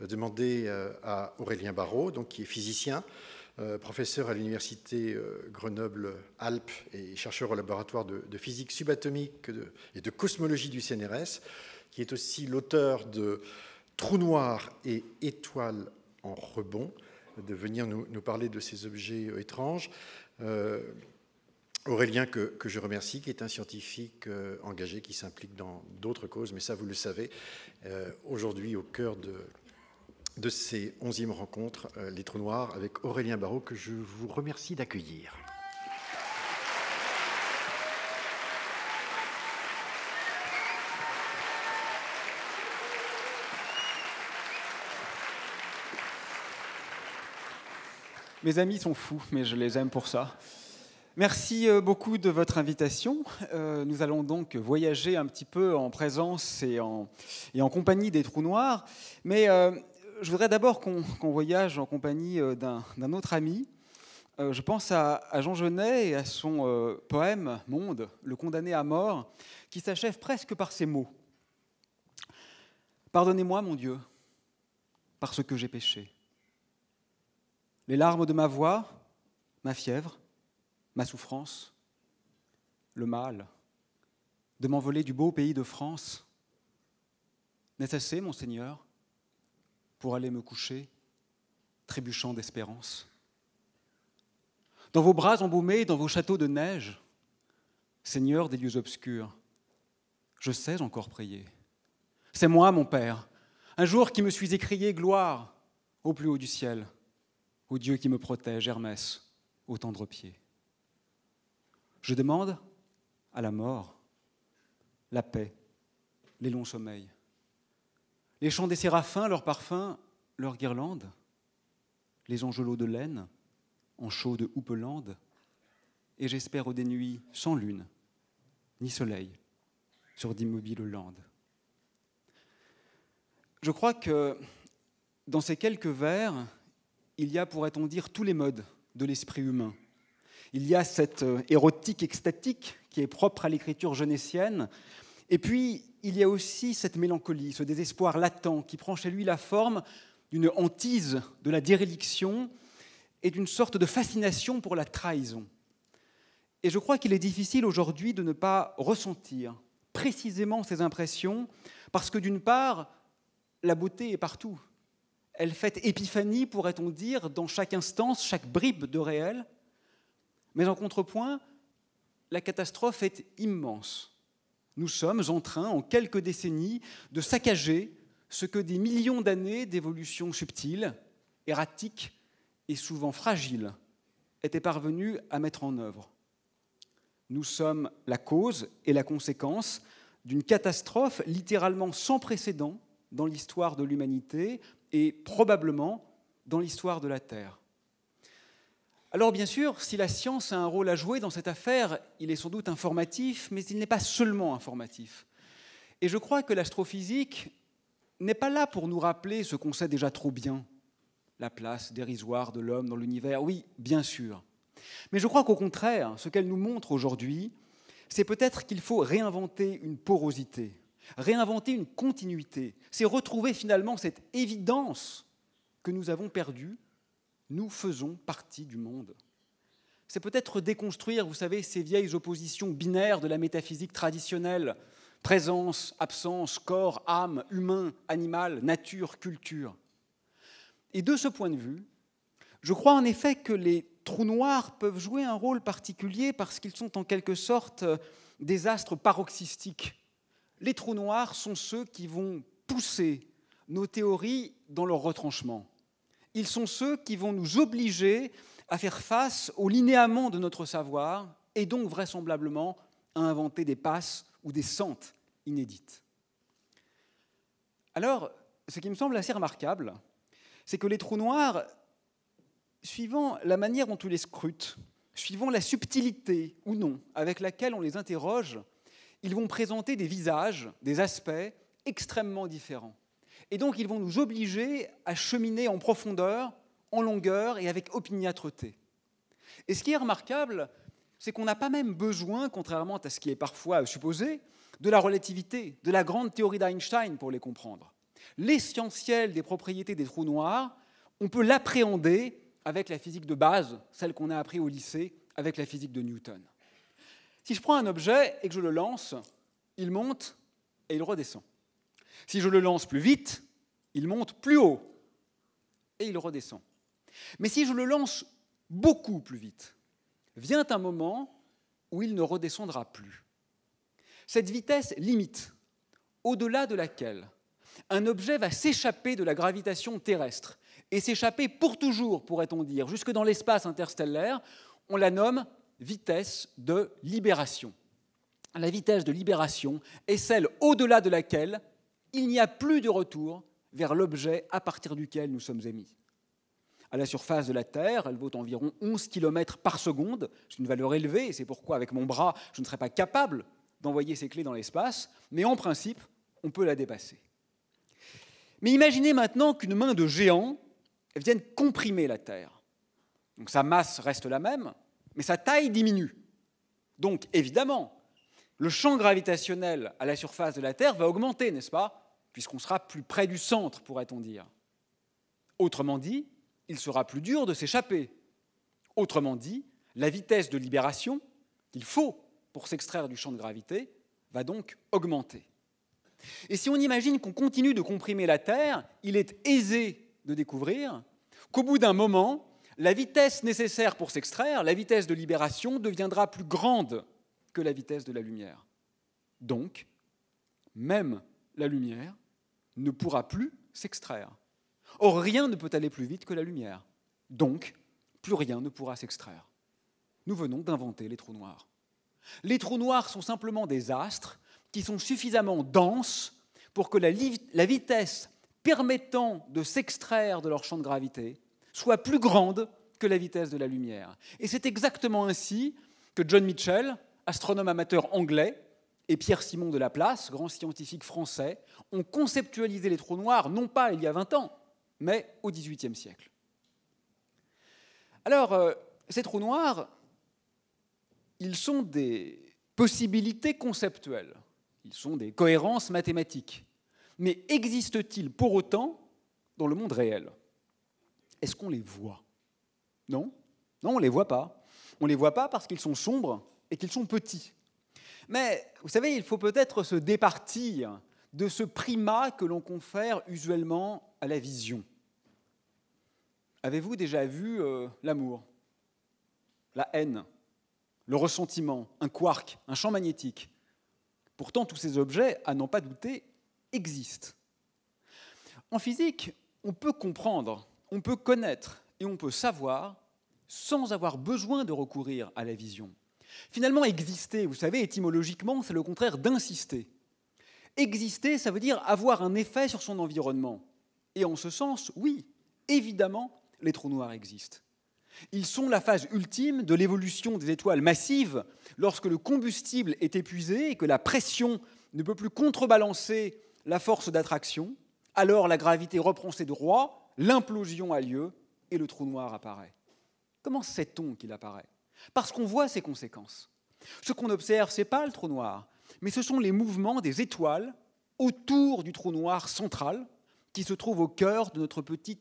demander à Aurélien Barraud, donc, qui est physicien, professeur à l'université Grenoble-Alpes et chercheur au laboratoire de physique subatomique et de cosmologie du CNRS, qui est aussi l'auteur de Trous noirs et étoiles en rebond, de venir nous parler de ces objets étranges. Aurélien, que je remercie, qui est un scientifique engagé, qui s'implique dans d'autres causes, mais ça, vous le savez, aujourd'hui au cœur de ces 11e rencontres, les Trous noirs, avec Aurélien Barraud, que je vous remercie d'accueillir. Mes amis sont fous, mais je les aime pour ça. Merci beaucoup de votre invitation. Nous allons donc voyager un petit peu en présence et en compagnie des Trous noirs. Mais je voudrais d'abord qu'on voyage en compagnie d'un autre ami. Je pense à Jean Genet et à son poème « Monde », le condamné à mort, qui s'achève presque par ces mots. « Pardonnez-moi, mon Dieu, parce que j'ai péché. Les larmes de ma voix, ma fièvre, ma souffrance, le mal de m'envoler du beau pays de France, n'est-ce assez, mon Seigneur, pour aller me coucher, trébuchant d'espérance? Dans vos bras embaumés, dans vos châteaux de neige, Seigneur des lieux obscurs, je sais encore prier. C'est moi, mon Père, un jour qui me suis écrié gloire au plus haut du ciel, au Dieu qui me protège, Hermès, au tendre pied. Je demande à la mort la paix, les longs sommeils, les chants des séraphins, leurs parfums, leurs guirlandes, les angelots de laine, en chaux de houppelande, et j'espère des nuits sans lune, ni soleil, sur d'immobiles landes. Je crois que dans ces quelques vers, il y a, pourrait-on dire, tous les modes de l'esprit humain. Il y a cette érotique extatique qui est propre à l'écriture genessienne, et puis il y a aussi cette mélancolie, ce désespoir latent qui prend chez lui la forme d'une hantise de la déréliction et d'une sorte de fascination pour la trahison. Et je crois qu'il est difficile aujourd'hui de ne pas ressentir précisément ces impressions, parce que d'une part, la beauté est partout. Elle fait épiphanie, pourrait-on dire, dans chaque instance, chaque bribe de réel. Mais en contrepoint, la catastrophe est immense. Nous sommes en train, en quelques décennies, de saccager ce que des millions d'années d'évolution subtile, erratique et souvent fragile étaient parvenus à mettre en œuvre. Nous sommes la cause et la conséquence d'une catastrophe littéralement sans précédent dans l'histoire de l'humanité et probablement dans l'histoire de la Terre. Alors bien sûr, si la science a un rôle à jouer dans cette affaire, il est sans doute informatif, mais il n'est pas seulement informatif. Et je crois que l'astrophysique n'est pas là pour nous rappeler ce qu'on sait déjà trop bien, la place dérisoire de l'homme dans l'univers, oui, bien sûr. Mais je crois qu'au contraire, ce qu'elle nous montre aujourd'hui, c'est peut-être qu'il faut réinventer une porosité, réinventer une continuité, c'est retrouver finalement cette évidence que nous avons perdue, nous faisons partie du monde. C'est peut-être déconstruire, vous savez, ces vieilles oppositions binaires de la métaphysique traditionnelle, présence, absence, corps, âme, humain, animal, nature, culture. Et de ce point de vue, je crois en effet que les trous noirs peuvent jouer un rôle particulier parce qu'ils sont en quelque sorte des astres paroxystiques. Les trous noirs sont ceux qui vont pousser nos théories dans leur retranchement. Ils sont ceux qui vont nous obliger à faire face aux linéaments de notre savoir et donc vraisemblablement à inventer des passes ou des sentes inédites. Alors, ce qui me semble assez remarquable, c'est que les trous noirs, suivant la manière dont on les scrute, suivant la subtilité ou non avec laquelle on les interroge, ils vont présenter des visages, des aspects extrêmement différents. Et donc, ils vont nous obliger à cheminer en profondeur, en longueur et avec opiniâtreté. Et ce qui est remarquable, c'est qu'on n'a pas même besoin, contrairement à ce qui est parfois supposé, de la relativité, de la grande théorie d'Einstein pour les comprendre. L'essentiel des propriétés des trous noirs, on peut l'appréhender avec la physique de base, celle qu'on a appris au lycée, avec la physique de Newton. Si je prends un objet et que je le lance, il monte et il redescend. Si je le lance plus vite, il monte plus haut et il redescend. Mais si je le lance beaucoup plus vite, vient un moment où il ne redescendra plus. Cette vitesse limite, au-delà de laquelle un objet va s'échapper de la gravitation terrestre, et s'échapper pour toujours, pourrait-on dire, jusque dans l'espace interstellaire, on la nomme vitesse de libération. La vitesse de libération est celle au-delà de laquelle il n'y a plus de retour vers l'objet à partir duquel nous sommes émis. À la surface de la Terre, elle vaut environ 11 km par seconde. C'est une valeur élevée, et c'est pourquoi, avec mon bras, je ne serais pas capable d'envoyer ces clés dans l'espace, mais en principe, on peut la dépasser. Mais imaginez maintenant qu'une main de géant vienne comprimer la Terre. Donc sa masse reste la même, mais sa taille diminue. Donc, évidemment, le champ gravitationnel à la surface de la Terre va augmenter, n'est-ce pas? Puisqu'on sera plus près du centre, pourrait-on dire. Autrement dit, il sera plus dur de s'échapper. Autrement dit, la vitesse de libération qu'il faut pour s'extraire du champ de gravité va donc augmenter. Et si on imagine qu'on continue de comprimer la Terre, il est aisé de découvrir qu'au bout d'un moment, la vitesse nécessaire pour s'extraire, la vitesse de libération, deviendra plus grande que la vitesse de la lumière. Donc, même la lumière ne pourra plus s'extraire. Or, rien ne peut aller plus vite que la lumière. Donc, plus rien ne pourra s'extraire. Nous venons d'inventer les trous noirs. Les trous noirs sont simplement des astres qui sont suffisamment denses pour que la vitesse permettant de s'extraire de leur champ de gravité soit plus grande que la vitesse de la lumière. Et c'est exactement ainsi que John Michell, astronome amateur anglais, et Pierre-Simon de Laplace, grand scientifique français, ont conceptualisé les trous noirs, non pas il y a 20 ans, mais au XVIIIe siècle. Alors, ces trous noirs, ils sont des possibilités conceptuelles, ils sont des cohérences mathématiques. Mais existent-ils pour autant dans le monde réel? Est-ce qu'on les voit? Non, on ne les voit pas. On ne les voit pas parce qu'ils sont sombres et qu'ils sont petits. Mais, vous savez, il faut peut-être se départir de ce primat que l'on confère usuellement à la vision. Avez-vous déjà vu l'amour, la haine, le ressentiment, un quark, un champ magnétique? Pourtant, tous ces objets, à n'en pas douter, existent. En physique, on peut comprendre, on peut connaître et on peut savoir sans avoir besoin de recourir à la vision. Finalement, exister, vous savez, étymologiquement, c'est le contraire d'insister. Exister, ça veut dire avoir un effet sur son environnement. Et en ce sens, oui, évidemment, les trous noirs existent. Ils sont la phase ultime de l'évolution des étoiles massives lorsque le combustible est épuisé et que la pression ne peut plus contrebalancer la force d'attraction. Alors la gravité reprend ses droits, l'implosion a lieu et le trou noir apparaît. Comment sait-on qu'il apparaît? Parce qu'on voit ses conséquences. Ce qu'on observe, ce n'est pas le trou noir, mais ce sont les mouvements des étoiles autour du trou noir central qui se trouve au cœur de notre petit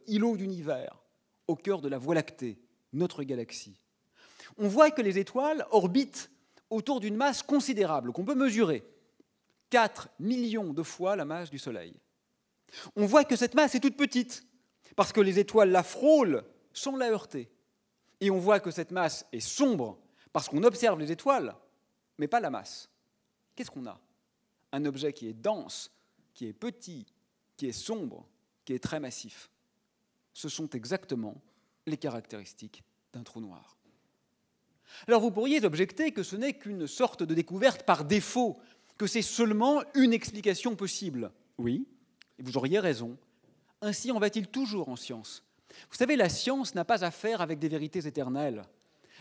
îlot d'univers, au cœur de la Voie lactée, notre galaxie. On voit que les étoiles orbitent autour d'une masse considérable, qu'on peut mesurer, 4 millions de fois la masse du Soleil. On voit que cette masse est toute petite, parce que les étoiles la frôlent sans la heurter. Et on voit que cette masse est sombre, parce qu'on observe les étoiles, mais pas la masse. Qu'est-ce qu'on a? Un objet qui est dense, qui est petit, qui est sombre, qui est très massif. Ce sont exactement les caractéristiques d'un trou noir. Alors vous pourriez objecter que ce n'est qu'une sorte de découverte par défaut, que c'est seulement une explication possible. Oui, et vous auriez raison. Ainsi en va-t-il toujours en science. Vous savez, la science n'a pas affaire avec des vérités éternelles.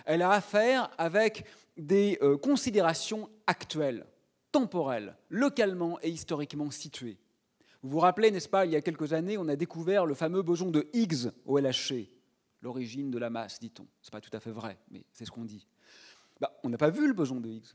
Elle a affaire avec des considérations actuelles, temporelles, localement et historiquement situées. Vous vous rappelez, n'est-ce pas, il y a quelques années, on a découvert le fameux boson de Higgs au LHC, l'origine de la masse, dit-on. Ce n'est pas tout à fait vrai, mais c'est ce qu'on dit. On n'a pas vu le boson de Higgs.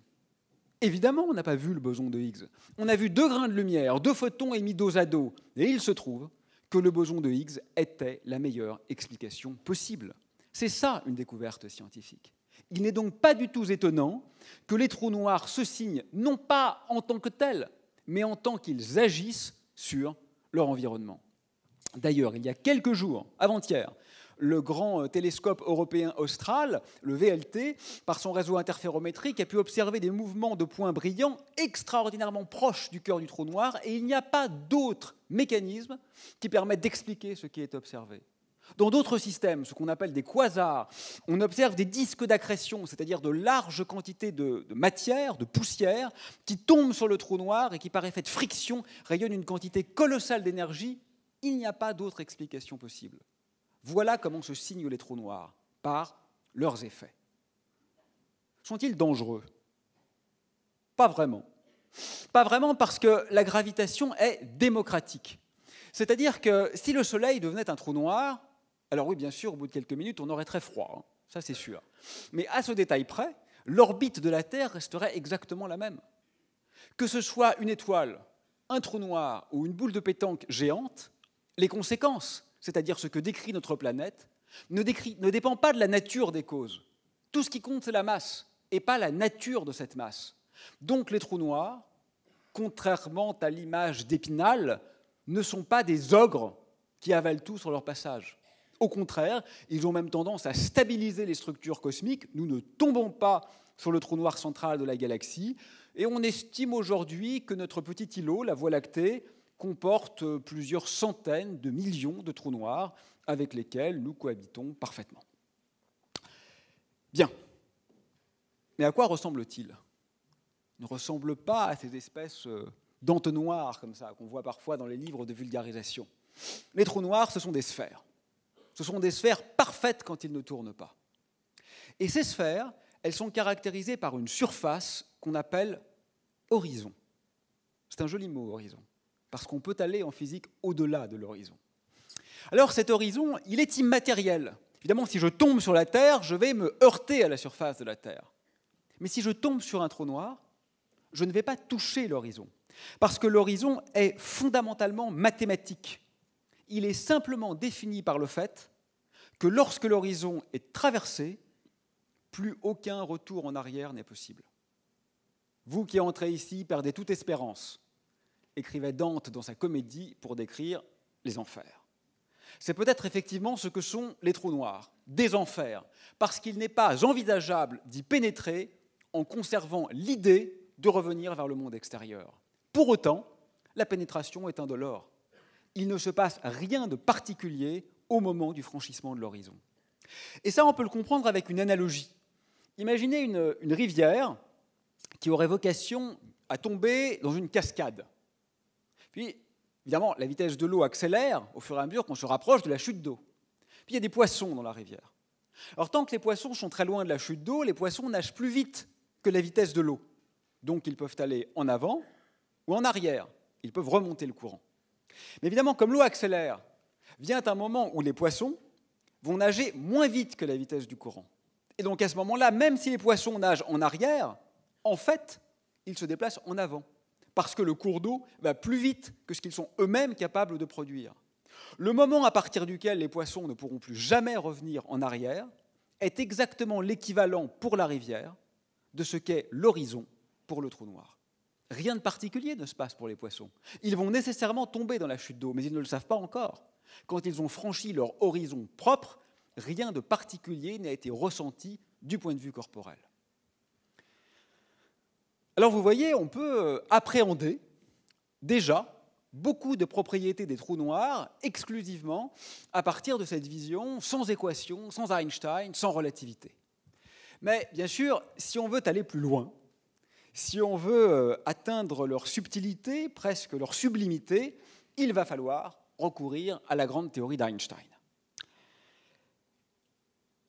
Évidemment, on n'a pas vu le boson de Higgs. On a vu 2 grains de lumière, 2 photons émis dos à dos. Et il se trouve que le boson de Higgs était la meilleure explication possible. C'est ça une découverte scientifique. Il n'est donc pas du tout étonnant que les trous noirs se signent non pas en tant que tels, mais en tant qu'ils agissent sur leur environnement. D'ailleurs, il y a quelques jours, avant-hier, le grand télescope européen austral, le VLT, par son réseau interférométrique, a pu observer des mouvements de points brillants extraordinairement proches du cœur du trou noir, et il n'y a pas d'autre mécanisme qui permette d'expliquer ce qui est observé. Dans d'autres systèmes, ce qu'on appelle des quasars, on observe des disques d'accrétion, c'est-à-dire de larges quantités de matière, de poussière, qui tombent sur le trou noir et qui, par effet de friction, rayonnent une quantité colossale d'énergie. Il n'y a pas d'autre explication possible. Voilà comment se signent les trous noirs, par leurs effets. Sont-ils dangereux? Pas vraiment. Pas vraiment parce que la gravitation est démocratique. C'est-à-dire que si le Soleil devenait un trou noir, alors oui, bien sûr, au bout de quelques minutes, on aurait très froid, hein, ça c'est sûr. Mais à ce détail près, l'orbite de la Terre resterait exactement la même. Que ce soit une étoile, un trou noir ou une boule de pétanque géante, les conséquences, c'est-à-dire ce que décrit notre planète, ne dépend pas de la nature des causes. Tout ce qui compte, c'est la masse, et pas la nature de cette masse. Donc les trous noirs, contrairement à l'image d'Épinal, ne sont pas des ogres qui avalent tout sur leur passage. Au contraire, ils ont même tendance à stabiliser les structures cosmiques. Nous ne tombons pas sur le trou noir central de la galaxie, et on estime aujourd'hui que notre petit îlot, la Voie lactée, comporte plusieurs centaines de millions de trous noirs avec lesquels nous cohabitons parfaitement. Bien. Mais à quoi ressemble-t-il? Il ne ressemble pas à ces espèces d'entonnoirs comme ça qu'on voit parfois dans les livres de vulgarisation. Les trous noirs, ce sont des sphères. Ce sont des sphères parfaites quand ils ne tournent pas. Et ces sphères, elles sont caractérisées par une surface qu'on appelle horizon. C'est un joli mot, horizon, parce qu'on peut aller en physique au-delà de l'horizon. Alors cet horizon, il est immatériel. Évidemment, si je tombe sur la Terre, je vais me heurter à la surface de la Terre. Mais si je tombe sur un trou noir, je ne vais pas toucher l'horizon, parce que l'horizon est fondamentalement mathématique. Il est simplement défini par le fait que lorsque l'horizon est traversé, plus aucun retour en arrière n'est possible. Vous qui entrez ici perdez toute espérance, écrivait Dante dans sa comédie pour décrire les enfers. C'est peut-être effectivement ce que sont les trous noirs, des enfers, parce qu'il n'est pas envisageable d'y pénétrer en conservant l'idée de revenir vers le monde extérieur. Pour autant, la pénétration est indolore. Il ne se passe rien de particulier au moment du franchissement de l'horizon. Et ça, on peut le comprendre avec une analogie. Imaginez une rivière qui aurait vocation à tomber dans une cascade. Puis, évidemment, la vitesse de l'eau accélère au fur et à mesure qu'on se rapproche de la chute d'eau. Puis, il y a des poissons dans la rivière. Alors, tant que les poissons sont très loin de la chute d'eau, les poissons nagent plus vite que la vitesse de l'eau. Donc, ils peuvent aller en avant ou en arrière. Ils peuvent remonter le courant. Mais évidemment, comme l'eau accélère, vient un moment où les poissons vont nager moins vite que la vitesse du courant. Et donc, à ce moment-là, même si les poissons nagent en arrière, en fait, ils se déplacent en avant, parce que le cours d'eau va plus vite que ce qu'ils sont eux-mêmes capables de produire. Le moment à partir duquel les poissons ne pourront plus jamais revenir en arrière est exactement l'équivalent pour la rivière de ce qu'est l'horizon pour le trou noir. Rien de particulier ne se passe pour les poissons. Ils vont nécessairement tomber dans la chute d'eau, mais ils ne le savent pas encore. Quand ils ont franchi leur horizon propre, rien de particulier n'a été ressenti du point de vue corporel. Alors vous voyez, on peut appréhender déjà beaucoup de propriétés des trous noirs exclusivement à partir de cette vision sans équation, sans Einstein, sans relativité. Mais bien sûr, si on veut aller plus loin, si on veut atteindre leur subtilité, presque leur sublimité, il va falloir recourir à la grande théorie d'Einstein.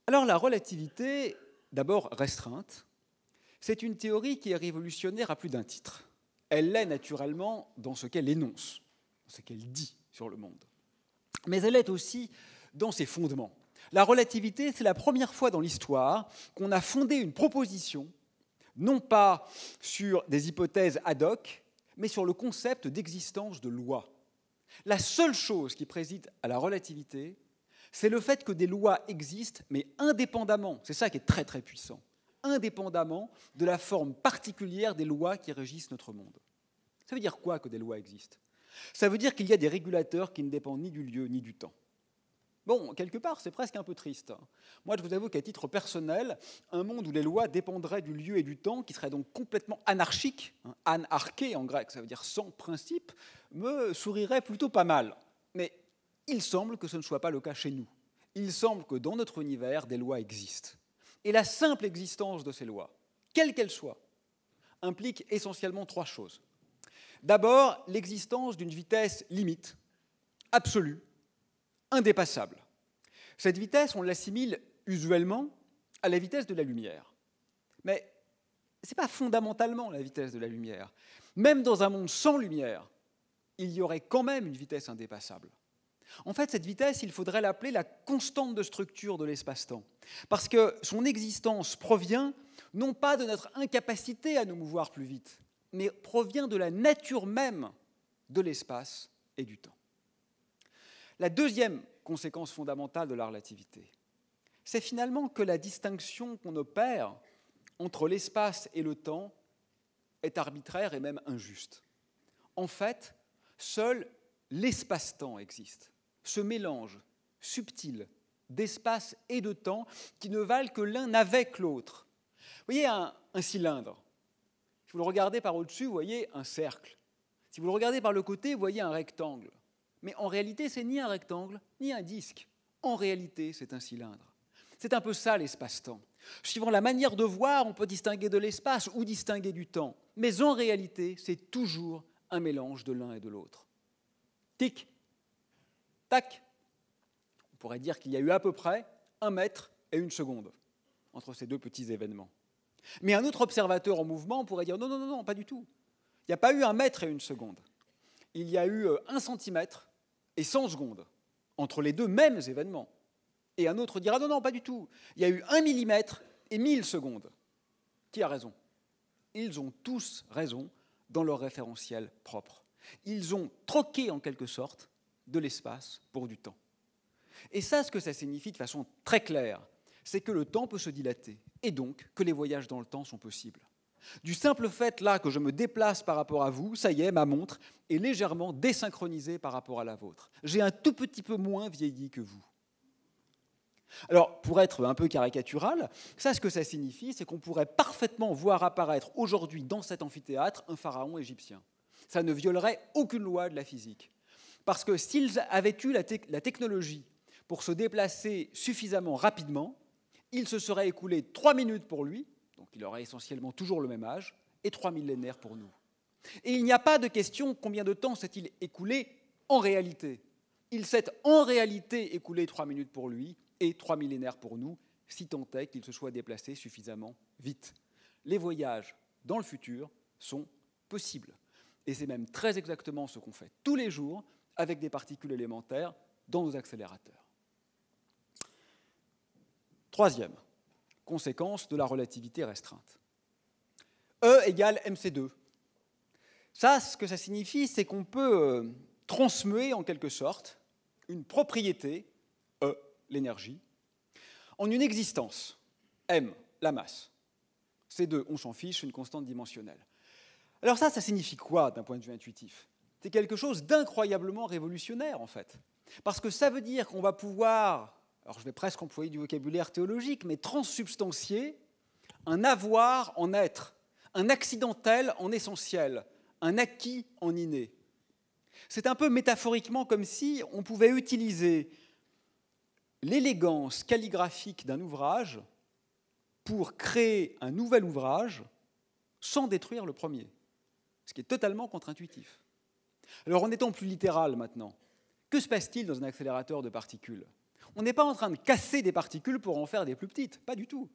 Alors la relativité, d'abord restreinte, c'est une théorie qui est révolutionnaire à plus d'un titre. Elle l'est naturellement dans ce qu'elle énonce, dans ce qu'elle dit sur le monde. Mais elle est aussi dans ses fondements. La relativité, c'est la première fois dans l'histoire qu'on a fondé une proposition non pas sur des hypothèses ad hoc, mais sur le concept d'existence de loi. La seule chose qui préside à la relativité, c'est le fait que des lois existent, mais indépendamment, c'est ça qui est très très puissant, indépendamment de la forme particulière des lois qui régissent notre monde. Ça veut dire quoi que des lois existent? Ça veut dire qu'il y a des régulateurs qui ne dépendent ni du lieu ni du temps. Bon, quelque part, c'est presque un peu triste. Moi, je vous avoue qu'à titre personnel, un monde où les lois dépendraient du lieu et du temps, qui serait donc complètement anarchique, anarché en grec, ça veut dire sans principe, me sourirait plutôt pas mal. Mais il semble que ce ne soit pas le cas chez nous. Il semble que dans notre univers, des lois existent. Et la simple existence de ces lois, quelles qu'elles soient, implique essentiellement trois choses. D'abord, l'existence d'une vitesse limite, absolue, indépassable. Cette vitesse, on l'assimile usuellement à la vitesse de la lumière. Mais ce n'est pas fondamentalement la vitesse de la lumière. Même dans un monde sans lumière, il y aurait quand même une vitesse indépassable. En fait, cette vitesse, il faudrait l'appeler la constante de structure de l'espace-temps, parce que son existence provient non pas de notre incapacité à nous mouvoir plus vite, mais provient de la nature même de l'espace et du temps. La deuxième conséquence fondamentale de la relativité, c'est finalement que la distinction qu'on opère entre l'espace et le temps est arbitraire et même injuste. En fait, seul l'espace-temps existe, ce mélange subtil d'espace et de temps qui ne valent que l'un avec l'autre. Vous voyez un cylindre. Si vous le regardez par au-dessus, vous voyez un cercle. Si vous le regardez par le côté, vous voyez un rectangle. Mais en réalité, c'est ni un rectangle, ni un disque. En réalité, c'est un cylindre. C'est un peu ça l'espace-temps. Suivant la manière de voir, on peut distinguer de l'espace ou distinguer du temps. Mais en réalité, c'est toujours un mélange de l'un et de l'autre. Tic, tac. On pourrait dire qu'il y a eu à peu près 1 mètre et 1 seconde entre ces deux petits événements. Mais un autre observateur en mouvement pourrait dire non, pas du tout. Il n'y a pas eu 1 mètre et 1 seconde. Il y a eu 1 centimètre et 100 secondes entre les deux mêmes événements. Et un autre dira non, pas du tout. Il y a eu 1 millimètre et 1000 secondes. Qui a raison? Ils ont tous raison dans leur référentiel propre. Ils ont troqué en quelque sorte de l'espace pour du temps. Et ça, ce que ça signifie de façon très claire, c'est que le temps peut se dilater et donc que les voyages dans le temps sont possibles. Du simple fait là que je me déplace par rapport à vous, ça y est, ma montre est légèrement désynchronisée par rapport à la vôtre. J'ai un tout petit peu moins vieilli que vous. Alors, pour être un peu caricatural, ça, ce que ça signifie, c'est qu'on pourrait parfaitement voir apparaître aujourd'hui dans cet amphithéâtre un pharaon égyptien. Ça ne violerait aucune loi de la physique. Parce que s'ils avaient eu la technologie pour se déplacer suffisamment rapidement, il se serait écoulé 3 minutes pour lui, donc il aurait essentiellement toujours le même âge, et 3 millénaires pour nous. Et il n'y a pas de question combien de temps s'est-il écoulé en réalité. Il s'est en réalité écoulé 3 minutes pour lui et 3 millénaires pour nous, si tant est qu'il se soit déplacé suffisamment vite. Les voyages dans le futur sont possibles. Et c'est même très exactement ce qu'on fait tous les jours avec des particules élémentaires dans nos accélérateurs. Troisième conséquence de la relativité restreinte. E égale mc2. Ça, ce que ça signifie, c'est qu'on peut transmuer en quelque sorte une propriété, E, l'énergie, en une existence, m, la masse. C2, on s'en fiche, une constante dimensionnelle. Alors ça signifie quoi d'un point de vue intuitif? C'est quelque chose d'incroyablement révolutionnaire, en fait. Parce que ça veut dire qu'on va pouvoir, alors je vais presque employer du vocabulaire théologique, mais transsubstantier un avoir en être, un accidentel en essentiel, un acquis en inné. C'est un peu métaphoriquement comme si on pouvait utiliser l'élégance calligraphique d'un ouvrage pour créer un nouvel ouvrage sans détruire le premier, ce qui est totalement contre-intuitif. Alors, en étant plus littéral maintenant, que se passe-t-il dans un accélérateur de particules? On n'est pas en train de casser des particules pour en faire des plus petites, pas du tout.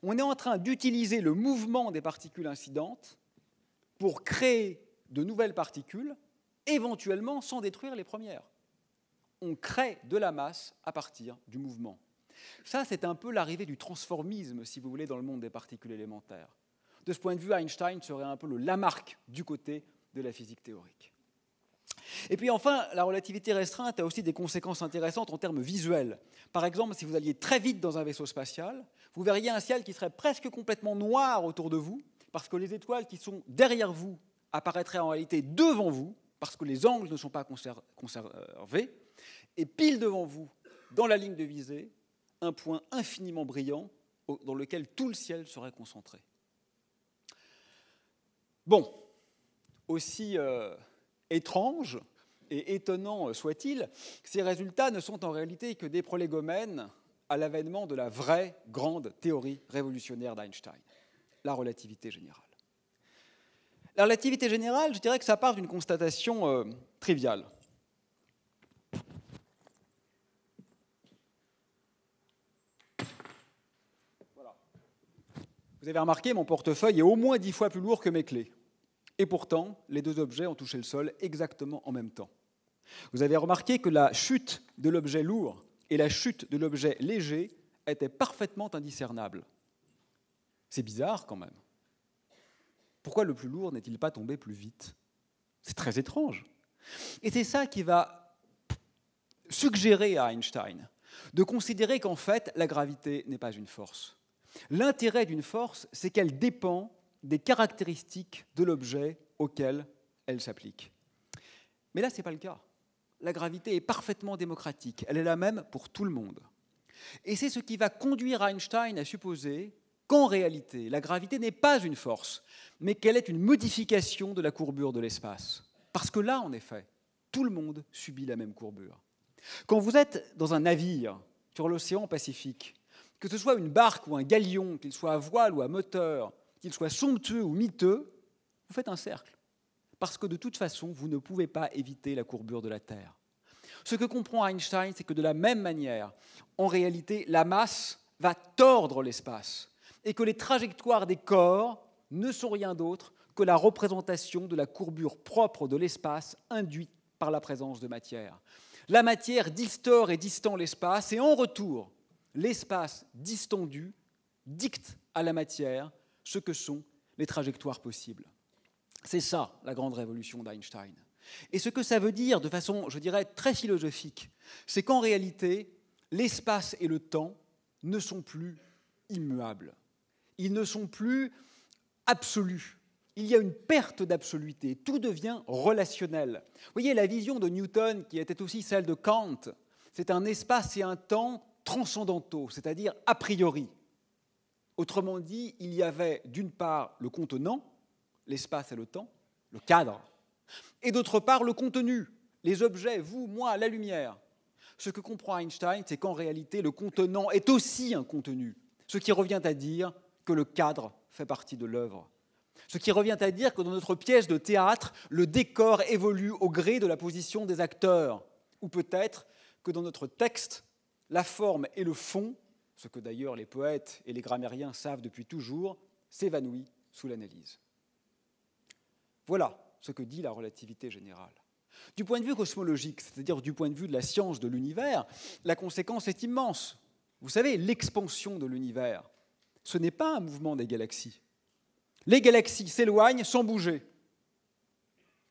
On est en train d'utiliser le mouvement des particules incidentes pour créer de nouvelles particules, éventuellement sans détruire les premières. On crée de la masse à partir du mouvement. Ça, c'est un peu l'arrivée du transformisme, si vous voulez, dans le monde des particules élémentaires. De ce point de vue, Einstein serait un peu le Lamarck du côté de la physique théorique. Et puis enfin, la relativité restreinte a aussi des conséquences intéressantes en termes visuels. Par exemple, si vous alliez très vite dans un vaisseau spatial, vous verriez un ciel qui serait presque complètement noir autour de vous, parce que les étoiles qui sont derrière vous apparaîtraient en réalité devant vous, parce que les angles ne sont pas conservés, et pile devant vous, dans la ligne de visée, un point infiniment brillant dans lequel tout le ciel serait concentré. Bon, aussi étrange et étonnant soit-il, ces résultats ne sont en réalité que des prolégomènes à l'avènement de la vraie grande théorie révolutionnaire d'Einstein, la relativité générale. La relativité générale, je dirais que ça part d'une constatation triviale. Voilà. Vous avez remarqué, mon portefeuille est au moins 10 fois plus lourd que mes clés. Et pourtant, les deux objets ont touché le sol exactement en même temps. Vous avez remarqué que la chute de l'objet lourd et la chute de l'objet léger étaient parfaitement indiscernables. C'est bizarre quand même. Pourquoi le plus lourd n'est-il pas tombé plus vite? C'est très étrange. Et c'est ça qui va suggérer à Einstein de considérer qu'en fait, la gravité n'est pas une force. L'intérêt d'une force, c'est qu'elle dépend des caractéristiques de l'objet auquel elle s'applique. Mais là, ce n'est pas le cas. La gravité est parfaitement démocratique. Elle est la même pour tout le monde. Et c'est ce qui va conduire Einstein à supposer qu'en réalité, la gravité n'est pas une force, mais qu'elle est une modification de la courbure de l'espace. Parce que là, en effet, tout le monde subit la même courbure. Quand vous êtes dans un navire sur l'océan Pacifique, que ce soit une barque ou un galion, qu'il soit à voile ou à moteur, qu'il soit somptueux ou miteux, vous faites un cercle. Parce que de toute façon, vous ne pouvez pas éviter la courbure de la Terre. Ce que comprend Einstein, c'est que de la même manière, en réalité, la masse va tordre l'espace et que les trajectoires des corps ne sont rien d'autre que la représentation de la courbure propre de l'espace induite par la présence de matière. La matière distord et distend l'espace, et en retour, l'espace distendu dicte à la matière ce que sont les trajectoires possibles. C'est ça, la grande révolution d'Einstein. Et ce que ça veut dire, de façon, je dirais, très philosophique, c'est qu'en réalité, l'espace et le temps ne sont plus immuables. Ils ne sont plus absolus. Il y a une perte d'absoluité. Tout devient relationnel. Vous voyez, la vision de Newton, qui était aussi celle de Kant, c'est un espace et un temps transcendantaux, c'est-à-dire a priori. Autrement dit, il y avait d'une part le contenant, l'espace et le temps, le cadre, et d'autre part le contenu, les objets, vous, moi, la lumière. Ce que comprend Einstein, c'est qu'en réalité, le contenant est aussi un contenu, ce qui revient à dire que le cadre fait partie de l'œuvre. Ce qui revient à dire que dans notre pièce de théâtre, le décor évolue au gré de la position des acteurs, ou peut-être que dans notre texte, la forme et le fond, ce que d'ailleurs les poètes et les grammairiens savent depuis toujours, s'évanouit sous l'analyse. Voilà ce que dit la relativité générale. Du point de vue cosmologique, c'est-à-dire du point de vue de la science de l'univers, la conséquence est immense. Vous savez, l'expansion de l'univers, ce n'est pas un mouvement des galaxies. Les galaxies s'éloignent sans bouger.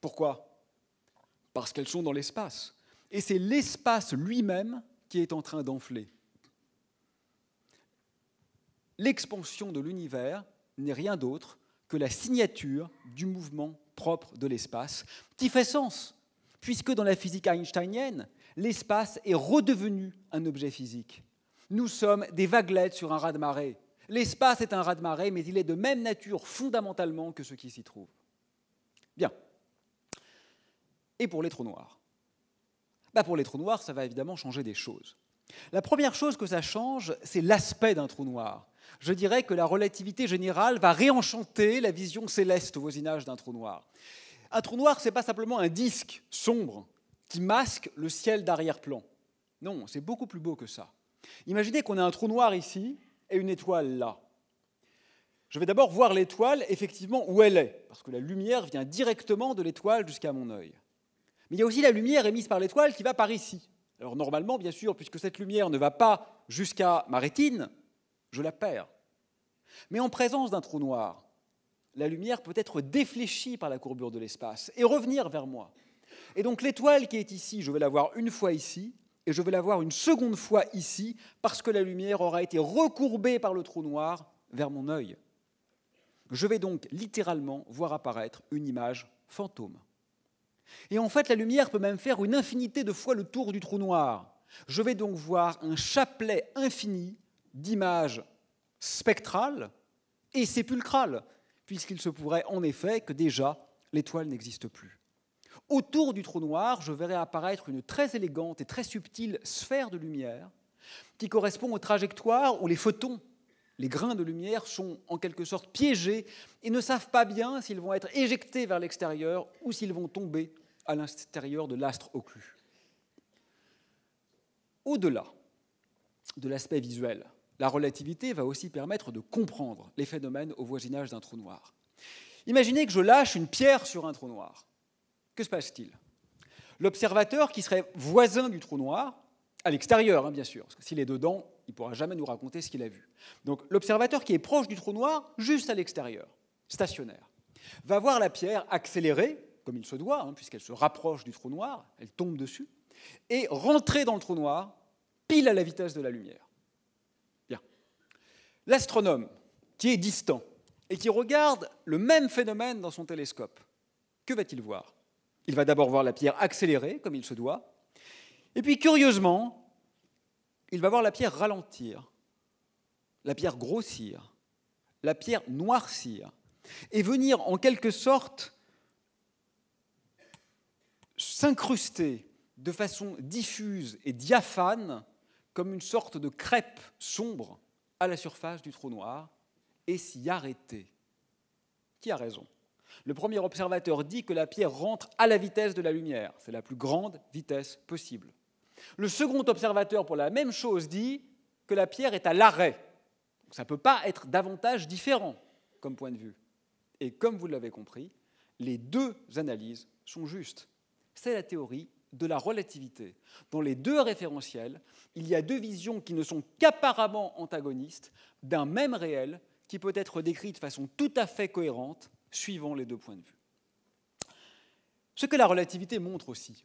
Pourquoi? Parce qu'elles sont dans l'espace. Et c'est l'espace lui-même qui est en train d'enfler. L'expansion de l'univers n'est rien d'autre que la signature du mouvement propre de l'espace, qui fait sens, puisque dans la physique einsteinienne, l'espace est redevenu un objet physique. Nous sommes des vaguelettes sur un raz-de-marée. L'espace est un raz-de-marée, mais il est de même nature fondamentalement que ce qui s'y trouve. Bien. Et pour les trous noirs? Pour les trous noirs, ça va évidemment changer des choses. La première chose que ça change, c'est l'aspect d'un trou noir. Je dirais que la relativité générale va réenchanter la vision céleste au voisinage d'un trou noir. Un trou noir, ce n'est pas simplement un disque sombre qui masque le ciel d'arrière-plan. Non, c'est beaucoup plus beau que ça. Imaginez qu'on a un trou noir ici et une étoile là. Je vais d'abord voir l'étoile effectivement où elle est, parce que la lumière vient directement de l'étoile jusqu'à mon œil. Mais il y a aussi la lumière émise par l'étoile qui va par ici. Alors normalement, bien sûr, puisque cette lumière ne va pas jusqu'à ma rétine, je la perds. Mais en présence d'un trou noir, la lumière peut être défléchie par la courbure de l'espace et revenir vers moi. Et donc l'étoile qui est ici, je vais la voir une fois ici, et je vais la voir une seconde fois ici, parce que la lumière aura été recourbée par le trou noir vers mon œil. Je vais donc littéralement voir apparaître une image fantôme. Et en fait, la lumière peut même faire une infinité de fois le tour du trou noir. Je vais donc voir un chapelet infini d'images spectrales et sépulcrales, puisqu'il se pourrait en effet que déjà l'étoile n'existe plus. Autour du trou noir, je verrai apparaître une très élégante et très subtile sphère de lumière qui correspond aux trajectoires où les photons, les grains de lumière, sont en quelque sorte piégés et ne savent pas bien s'ils vont être éjectés vers l'extérieur ou s'ils vont tomber à l'intérieur de l'astre occlus. Au-delà de l'aspect visuel, la relativité va aussi permettre de comprendre les phénomènes au voisinage d'un trou noir. Imaginez que je lâche une pierre sur un trou noir. Que se passe-t-il? L'observateur qui serait voisin du trou noir, à l'extérieur, bien sûr, parce que s'il est dedans, il ne pourra jamais nous raconter ce qu'il a vu. Donc l'observateur qui est proche du trou noir, juste à l'extérieur, stationnaire, va voir la pierre accélérer, comme il se doit, puisqu'elle se rapproche du trou noir, elle tombe dessus, et rentrer dans le trou noir, pile à la vitesse de la lumière. Bien. L'astronome, qui est distant, et qui regarde le même phénomène dans son télescope, que va-t-il voir? Il va d'abord voir la pierre accélérer, comme il se doit, et puis, curieusement, il va voir la pierre ralentir, la pierre grossir, la pierre noircir, et venir en quelque sorte s'incruster de façon diffuse et diaphane, comme une sorte de crêpe sombre à la surface du trou noir, et s'y arrêter. Qui a raison? Le premier observateur dit que la pierre rentre à la vitesse de la lumière. C'est la plus grande vitesse possible. Le second observateur, pour la même chose, dit que la pierre est à l'arrêt. Ça ne peut pas être davantage différent comme point de vue. Et comme vous l'avez compris, les deux analyses sont justes. C'est la théorie de la relativité. Dans les deux référentiels, il y a deux visions qui ne sont qu'apparemment antagonistes d'un même réel qui peut être décrit de façon tout à fait cohérente suivant les deux points de vue. Ce que la relativité montre aussi,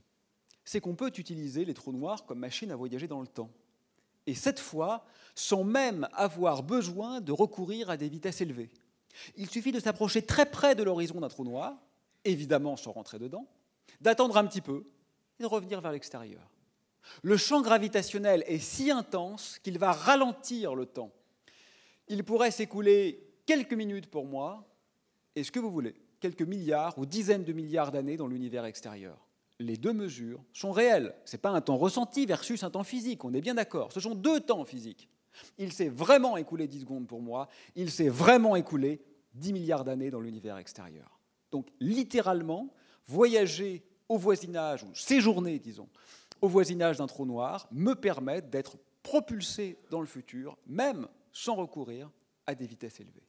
c'est qu'on peut utiliser les trous noirs comme machine à voyager dans le temps. Et cette fois, sans même avoir besoin de recourir à des vitesses élevées. Il suffit de s'approcher très près de l'horizon d'un trou noir, évidemment sans rentrer dedans, d'attendre un petit peu et de revenir vers l'extérieur. Le champ gravitationnel est si intense qu'il va ralentir le temps. Il pourrait s'écouler quelques minutes pour moi, et ce que vous voulez, quelques milliards ou dizaines de milliards d'années dans l'univers extérieur. Les deux mesures sont réelles. Ce n'est pas un temps ressenti versus un temps physique, on est bien d'accord. Ce sont deux temps physiques. Il s'est vraiment écoulé 10 secondes pour moi, il s'est vraiment écoulé 10 milliards d'années dans l'univers extérieur. Donc, littéralement, voyager au voisinage, ou séjourner, disons, au voisinage d'un trou noir, me permet d'être propulsé dans le futur, même sans recourir à des vitesses élevées.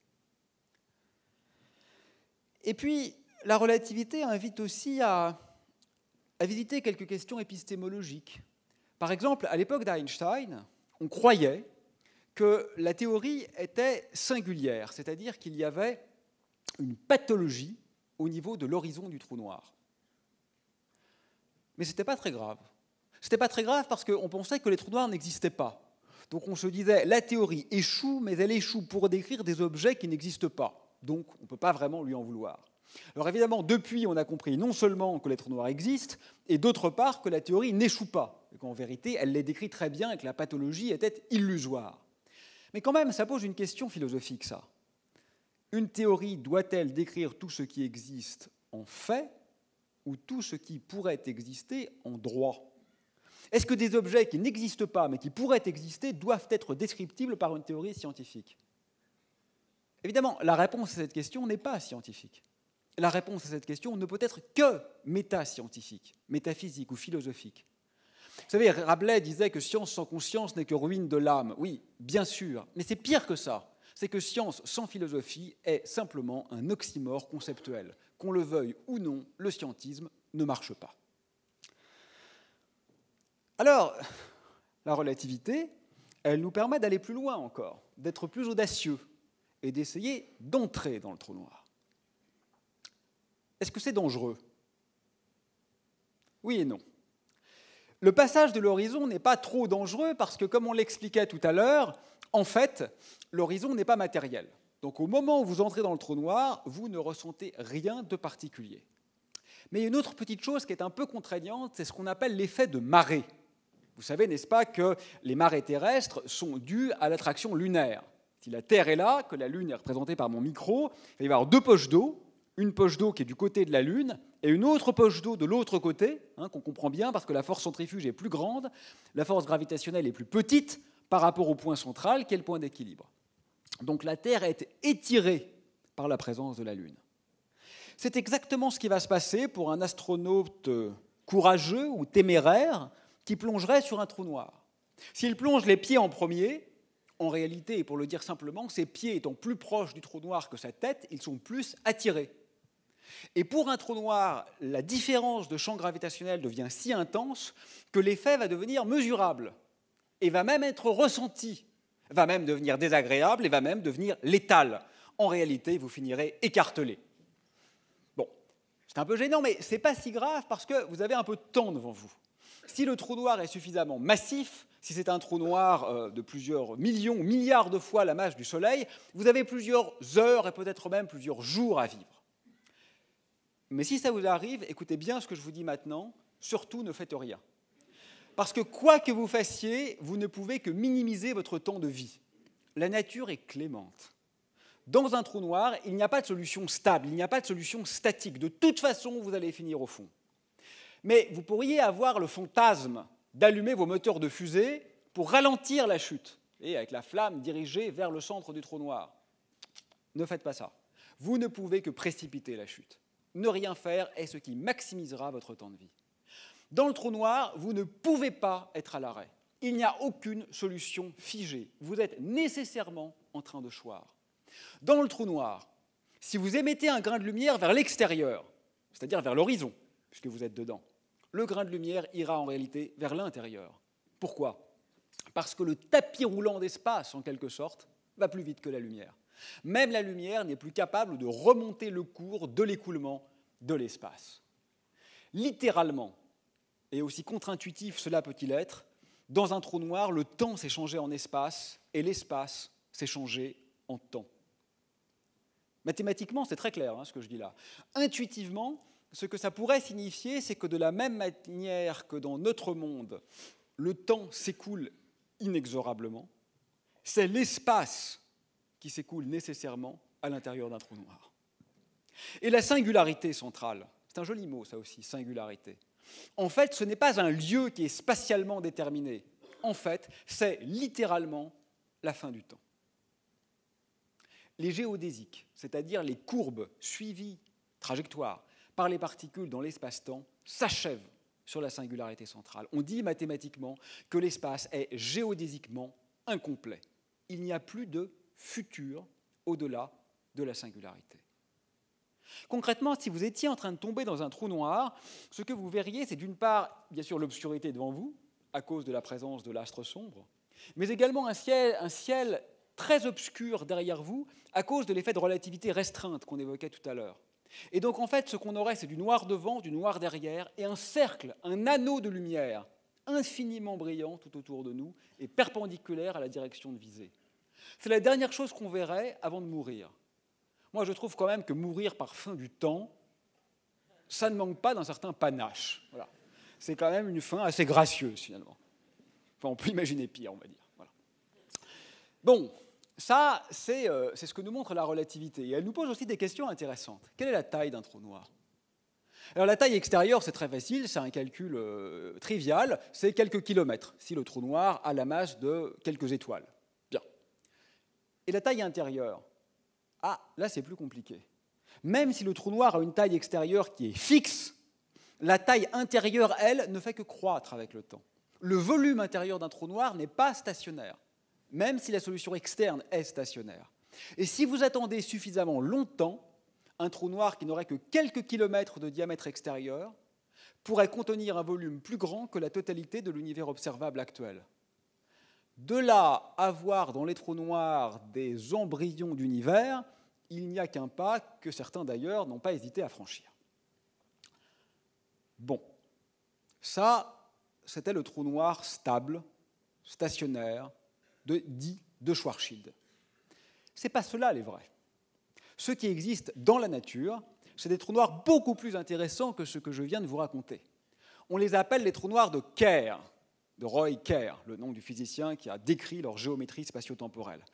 Et puis, la relativité invite aussi à visiter quelques questions épistémologiques. Par exemple, à l'époque d'Einstein, on croyait que la théorie était singulière, c'est-à-dire qu'il y avait une pathologie au niveau de l'horizon du trou noir. Mais ce n'était pas très grave. Ce n'était pas très grave parce qu'on pensait que les trous noirs n'existaient pas. Donc on se disait, la théorie échoue, mais elle échoue pour décrire des objets qui n'existent pas. Donc on ne peut pas vraiment lui en vouloir. Alors évidemment, depuis, on a compris non seulement que les trous noirs existent, et d'autre part que la théorie n'échoue pas, et qu'en vérité, elle les décrit très bien et que la pathologie était illusoire. Mais quand même, ça pose une question philosophique, ça. Une théorie doit-elle décrire tout ce qui existe en fait, ou tout ce qui pourrait exister en droit? Est-ce que des objets qui n'existent pas, mais qui pourraient exister, doivent être descriptibles par une théorie scientifique? Évidemment, la réponse à cette question n'est pas scientifique. La réponse à cette question ne peut être que métascientifique, métaphysique ou philosophique. Vous savez, Rabelais disait que science sans conscience n'est que ruine de l'âme. Oui, bien sûr, mais c'est pire que ça. C'est que science sans philosophie est simplement un oxymore conceptuel. Qu'on le veuille ou non, le scientisme ne marche pas. Alors, la relativité, elle nous permet d'aller plus loin encore, d'être plus audacieux et d'essayer d'entrer dans le trou noir. Est-ce que c'est dangereux? Oui et non. Le passage de l'horizon n'est pas trop dangereux parce que, comme on l'expliquait tout à l'heure, en fait, l'horizon n'est pas matériel. Donc au moment où vous entrez dans le trou noir, vous ne ressentez rien de particulier. Mais il y a une autre petite chose qui est un peu contraignante, c'est ce qu'on appelle l'effet de marée. Vous savez, n'est-ce pas, que les marées terrestres sont dues à l'attraction lunaire. Si la Terre est là, que la Lune est représentée par mon micro, il va y avoir deux poches d'eau, une poche d'eau qui est du côté de la Lune et une autre poche d'eau de l'autre côté, qu'on comprend bien parce que la force centrifuge est plus grande, la force gravitationnelle est plus petite par rapport au point central qui est le point d'équilibre. Donc la Terre est étirée par la présence de la Lune. C'est exactement ce qui va se passer pour un astronaute courageux ou téméraire qui plongerait sur un trou noir. S'il plonge les pieds en premier, en réalité, et pour le dire simplement, ses pieds étant plus proches du trou noir que sa tête, ils sont plus attirés. Et pour un trou noir, la différence de champ gravitationnel devient si intense que l'effet va devenir mesurable et va même être ressenti, va même devenir désagréable et va même devenir létal. En réalité, vous finirez écartelé. Bon, c'est un peu gênant, mais ce n'est pas si grave parce que vous avez un peu de temps devant vous. Si le trou noir est suffisamment massif, si c'est un trou noir de plusieurs millions, milliards de fois la masse du Soleil, vous avez plusieurs heures et peut-être même plusieurs jours à vivre. Mais si ça vous arrive, écoutez bien ce que je vous dis maintenant, surtout ne faites rien. Parce que quoi que vous fassiez, vous ne pouvez que minimiser votre temps de vie. La nature est clémente. Dans un trou noir, il n'y a pas de solution stable, il n'y a pas de solution statique. De toute façon, vous allez finir au fond. Mais vous pourriez avoir le fantasme d'allumer vos moteurs de fusée pour ralentir la chute, et avec la flamme dirigée vers le centre du trou noir. Ne faites pas ça. Vous ne pouvez que précipiter la chute. Ne rien faire est ce qui maximisera votre temps de vie. Dans le trou noir, vous ne pouvez pas être à l'arrêt. Il n'y a aucune solution figée. Vous êtes nécessairement en train de choir. Dans le trou noir, si vous émettez un grain de lumière vers l'extérieur, c'est-à-dire vers l'horizon, puisque vous êtes dedans, le grain de lumière ira en réalité vers l'intérieur. Pourquoi? Parce que le tapis roulant d'espace, en quelque sorte, va plus vite que la lumière. Même la lumière n'est plus capable de remonter le cours de l'écoulement de l'espace. Littéralement, et aussi contre-intuitif cela peut-il être, dans un trou noir, le temps s'est changé en espace et l'espace s'est changé en temps. Mathématiquement, c'est très clair ce que je dis là. Intuitivement, ce que ça pourrait signifier, c'est que de la même manière que dans notre monde, le temps s'écoule inexorablement, c'est l'espace qui s'écoule nécessairement à l'intérieur d'un trou noir. Et la singularité centrale, c'est un joli mot ça aussi, singularité. En fait, ce n'est pas un lieu qui est spatialement déterminé. En fait, c'est littéralement la fin du temps. Les géodésiques, c'est-à-dire les courbes suivies, trajectoires, par les particules dans l'espace-temps, s'achèvent sur la singularité centrale. On dit mathématiquement que l'espace est géodésiquement incomplet. Il n'y a plus de futur au-delà de la singularité. Concrètement, si vous étiez en train de tomber dans un trou noir, ce que vous verriez, c'est d'une part, bien sûr, l'obscurité devant vous, à cause de la présence de l'astre sombre, mais également un ciel très obscur derrière vous, à cause de l'effet de relativité restreinte qu'on évoquait tout à l'heure. Et donc, en fait, ce qu'on aurait, c'est du noir devant, du noir derrière, et un cercle, un anneau de lumière infiniment brillant tout autour de nous et perpendiculaire à la direction de visée. C'est la dernière chose qu'on verrait avant de mourir. Moi, je trouve quand même que mourir par fin du temps, ça ne manque pas d'un certain panache. Voilà. C'est quand même une fin assez gracieuse, finalement. Enfin, on peut imaginer pire, on va dire. Voilà. Bon, ça, c'est ce que nous montre la relativité. Et elle nous pose aussi des questions intéressantes. Quelle est la taille d'un trou noir? Alors, la taille extérieure, c'est très facile, c'est un calcul trivial, c'est quelques kilomètres, si le trou noir a la masse de quelques étoiles. Bien. Et la taille intérieure? Ah, là, c'est plus compliqué. Même si le trou noir a une taille extérieure qui est fixe, la taille intérieure, elle, ne fait que croître avec le temps. Le volume intérieur d'un trou noir n'est pas stationnaire, même si la solution externe est stationnaire. Et si vous attendez suffisamment longtemps, un trou noir qui n'aurait que quelques kilomètres de diamètre extérieur pourrait contenir un volume plus grand que la totalité de l'univers observable actuel. De là à voir dans les trous noirs des embryons d'univers, il n'y a qu'un pas que certains d'ailleurs n'ont pas hésité à franchir. Bon, ça, c'était le trou noir stable, stationnaire, dit de Schwarzschild. Ce n'est pas cela les vrais. Ceux qui existent dans la nature, c'est des trous noirs beaucoup plus intéressants que ce que je viens de vous raconter. On les appelle les trous noirs de Kerr, de Roy Kerr, le nom du physicien qui a décrit leur géométrie spatio-temporelle.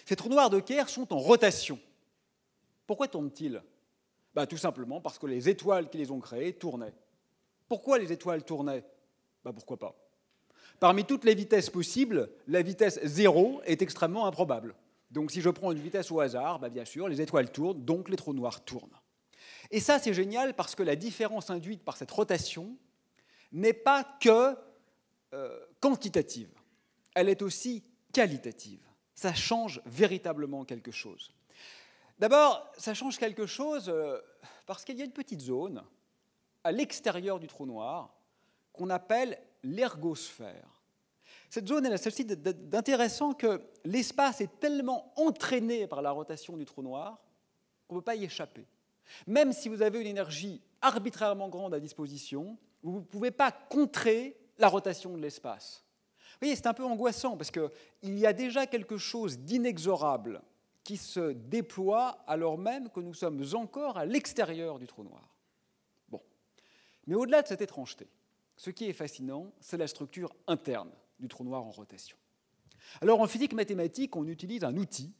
Ces trous noirs de Kerr sont en rotation. Pourquoi tournent-ils ? Tout simplement parce que les étoiles qui les ont créés tournaient. Pourquoi les étoiles tournaient ? Pourquoi pas ? Parmi toutes les vitesses possibles, la vitesse 0 est extrêmement improbable. Donc si je prends une vitesse au hasard, bien sûr, les étoiles tournent, donc les trous noirs tournent. Et ça, c'est génial parce que la différence induite par cette rotation n'est pas que quantitative, elle est aussi qualitative. Ça change véritablement quelque chose. D'abord, ça change quelque chose parce qu'il y a une petite zone à l'extérieur du trou noir qu'on appelle l'ergosphère. Cette zone, elle a ceci d'intéressant que l'espace est tellement entraîné par la rotation du trou noir qu'on ne peut pas y échapper. Même si vous avez une énergie arbitrairement grande à disposition, vous ne pouvez pas contrer la rotation de l'espace. Vous voyez, c'est un peu angoissant parce qu'il y a déjà quelque chose d'inexorable qui se déploie alors même que nous sommes encore à l'extérieur du trou noir. Bon. Mais au-delà de cette étrangeté, ce qui est fascinant, c'est la structure interne du trou noir en rotation. Alors en physique mathématique, on utilise un outil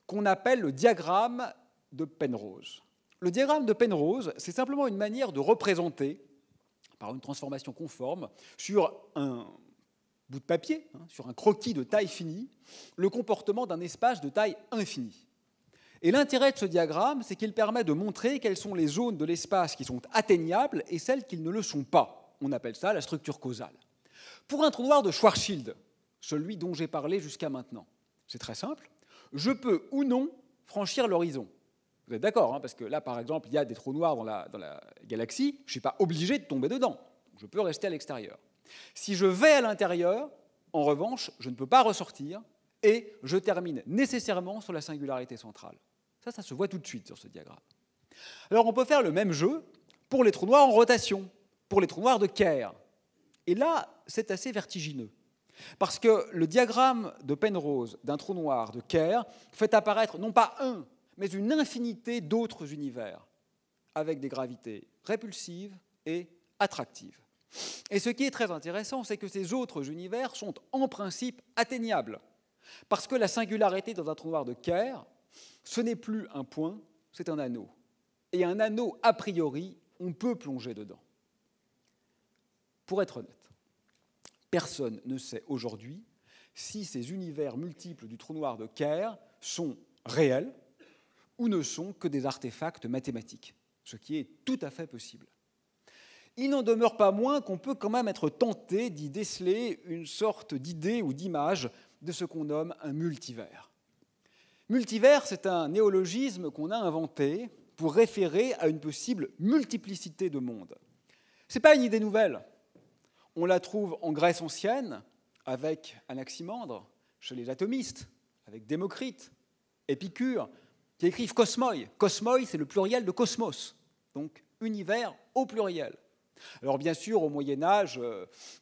qu'on appelle le diagramme de Penrose. Le diagramme de Penrose, c'est simplement une manière de représenter, par une transformation conforme, sur un bout de papier, sur un croquis de taille finie, le comportement d'un espace de taille infinie. Et l'intérêt de ce diagramme, c'est qu'il permet de montrer quelles sont les zones de l'espace qui sont atteignables et celles qui ne le sont pas. On appelle ça la structure causale. Pour un trou noir de Schwarzschild, celui dont j'ai parlé jusqu'à maintenant, c'est très simple, je peux ou non franchir l'horizon. Vous êtes d'accord, parce que là, par exemple, il y a des trous noirs dans la galaxie, je ne suis pas obligé de tomber dedans, je peux rester à l'extérieur. Si je vais à l'intérieur, en revanche, je ne peux pas ressortir et je termine nécessairement sur la singularité centrale. Ça se voit tout de suite sur ce diagramme. Alors on peut faire le même jeu pour les trous noirs en rotation, pour les trous noirs de Kerr. Et là, c'est assez vertigineux. Parce que le diagramme de Penrose d'un trou noir de Kerr fait apparaître non pas un, mais une infinité d'autres univers, avec des gravités répulsives et attractives. Et ce qui est très intéressant, c'est que ces autres univers sont en principe atteignables, parce que la singularité dans un trou noir de Kerr, ce n'est plus un point, c'est un anneau. Et un anneau, a priori, on peut plonger dedans. Pour être honnête, personne ne sait aujourd'hui si ces univers multiples du trou noir de Kerr sont réels ou ne sont que des artefacts mathématiques, ce qui est tout à fait possible. Il n'en demeure pas moins qu'on peut quand même être tenté d'y déceler une sorte d'idée ou d'image de ce qu'on nomme un multivers. Multivers, c'est un néologisme qu'on a inventé pour référer à une possible multiplicité de mondes. Ce n'est pas une idée nouvelle. On la trouve en Grèce ancienne, avec Anaximandre, chez les atomistes, avec Démocrite, Épicure, qui écrivent cosmoi. Cosmoi, c'est le pluriel de cosmos, donc univers au pluriel. Alors bien sûr, au Moyen-Âge,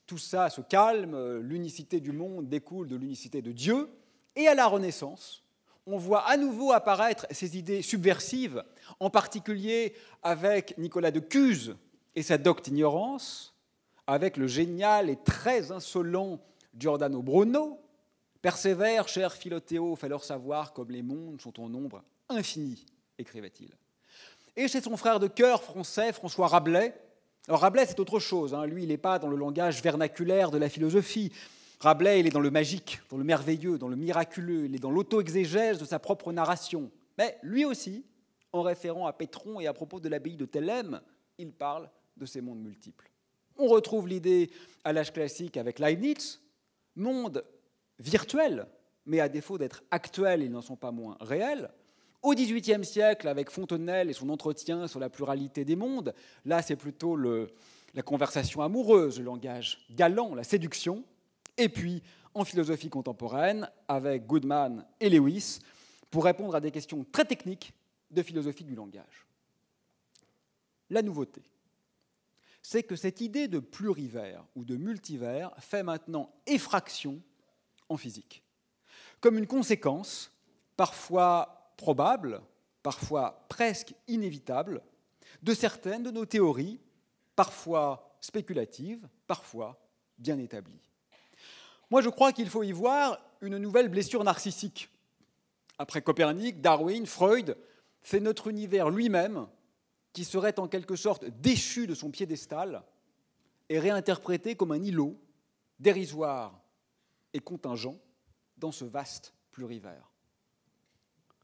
tout ça se calme, l'unicité du monde découle de l'unicité de Dieu, et à la Renaissance, on voit à nouveau apparaître ces idées subversives, en particulier avec Nicolas de Cuse et sa docte ignorance, avec le génial et très insolent Giordano Bruno. Persévère, cher Philothéo, fais leur savoir comme les mondes sont en nombre infini, écrivait-il. Et chez son frère de cœur français, François Rabelais. Alors Rabelais, c'est autre chose. Lui, il n'est pas dans le langage vernaculaire de la philosophie. Rabelais, il est dans le magique, dans le merveilleux, dans le miraculeux. Il est dans l'auto-exégèse de sa propre narration. Mais lui aussi, en référant à Pétron et à propos de l'abbaye de Thélème, il parle de ces mondes multiples. On retrouve l'idée à l'âge classique avec Leibniz, monde virtuel, mais à défaut d'être actuels, ils n'en sont pas moins réels. Au XVIIIe siècle, avec Fontenelle et son entretien sur la pluralité des mondes, là c'est plutôt la conversation amoureuse, le langage galant, la séduction. Et puis en philosophie contemporaine, avec Goodman et Lewis, pour répondre à des questions très techniques de philosophie du langage. La nouveauté, c'est que cette idée de plurivers ou de multivers fait maintenant effraction en physique, comme une conséquence parfois probable, parfois presque inévitable, de certaines de nos théories, parfois spéculatives, parfois bien établies. Moi, je crois qu'il faut y voir une nouvelle blessure narcissique. Après Copernic, Darwin, Freud, c'est notre univers lui-même qui serait en quelque sorte déchu de son piédestal et réinterprété comme un îlot dérisoire et contingent dans ce vaste plurivers.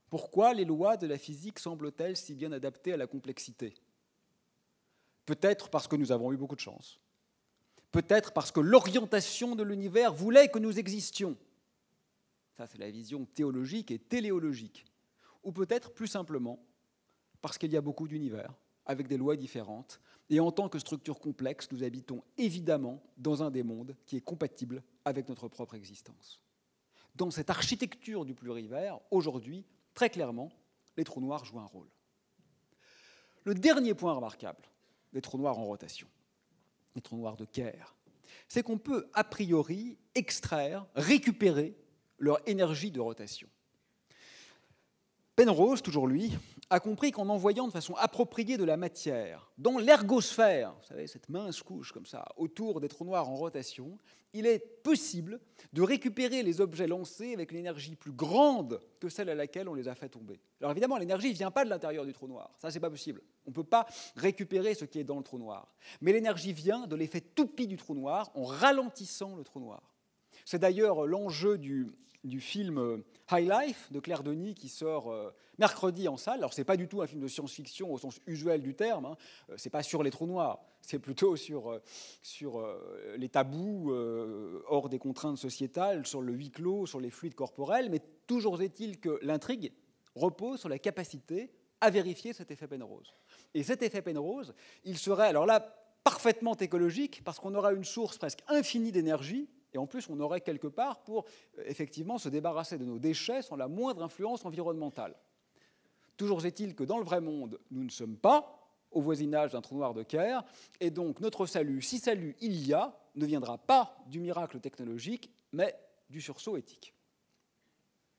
Pourquoi les lois de la physique semblent-elles si bien adaptées à la complexité? Peut-être parce que nous avons eu beaucoup de chance. Peut-être parce que l'orientation de l'univers voulait que nous existions. Ça, c'est la vision théologique et téléologique. Ou peut-être, plus simplement, parce qu'il y a beaucoup d'univers, avec des lois différentes, et en tant que structure complexe, nous habitons évidemment dans un des mondes qui est compatible avec notre propre existence. Dans cette architecture du plurivers, aujourd'hui, très clairement, les trous noirs jouent un rôle. Le dernier point remarquable des trous noirs en rotation, les trous noirs de Kerr, c'est qu'on peut a priori extraire, récupérer leur énergie de rotation. Penrose, toujours lui, a compris qu'en envoyant de façon appropriée de la matière dans l'ergosphère, vous savez, cette mince couche comme ça, autour des trous noirs en rotation, il est possible de récupérer les objets lancés avec une énergie plus grande que celle à laquelle on les a fait tomber. Alors évidemment, l'énergie ne vient pas de l'intérieur du trou noir, ça c'est pas possible. On ne peut pas récupérer ce qui est dans le trou noir. Mais l'énergie vient de l'effet toupie du trou noir en ralentissant le trou noir. C'est d'ailleurs l'enjeu du film High Life de Claire Denis qui sort mercredi en salle. Alors, ce n'est pas du tout un film de science-fiction au sens usuel du terme. Hein. Ce n'est pas sur les trous noirs. C'est plutôt sur les tabous hors des contraintes sociétales, sur le huis clos, sur les fluides corporels. Mais toujours est-il que l'intrigue repose sur la capacité à vérifier cet effet Penrose. Et cet effet Penrose, il serait, alors là, parfaitement écologique parce qu'on aura une source presque infinie d'énergie. Et en plus, on aurait quelque part pour effectivement se débarrasser de nos déchets sans la moindre influence environnementale. Toujours est-il que dans le vrai monde, nous ne sommes pas au voisinage d'un trou noir de Kerr, et donc notre salut, si salut il y a, ne viendra pas du miracle technologique, mais du sursaut éthique,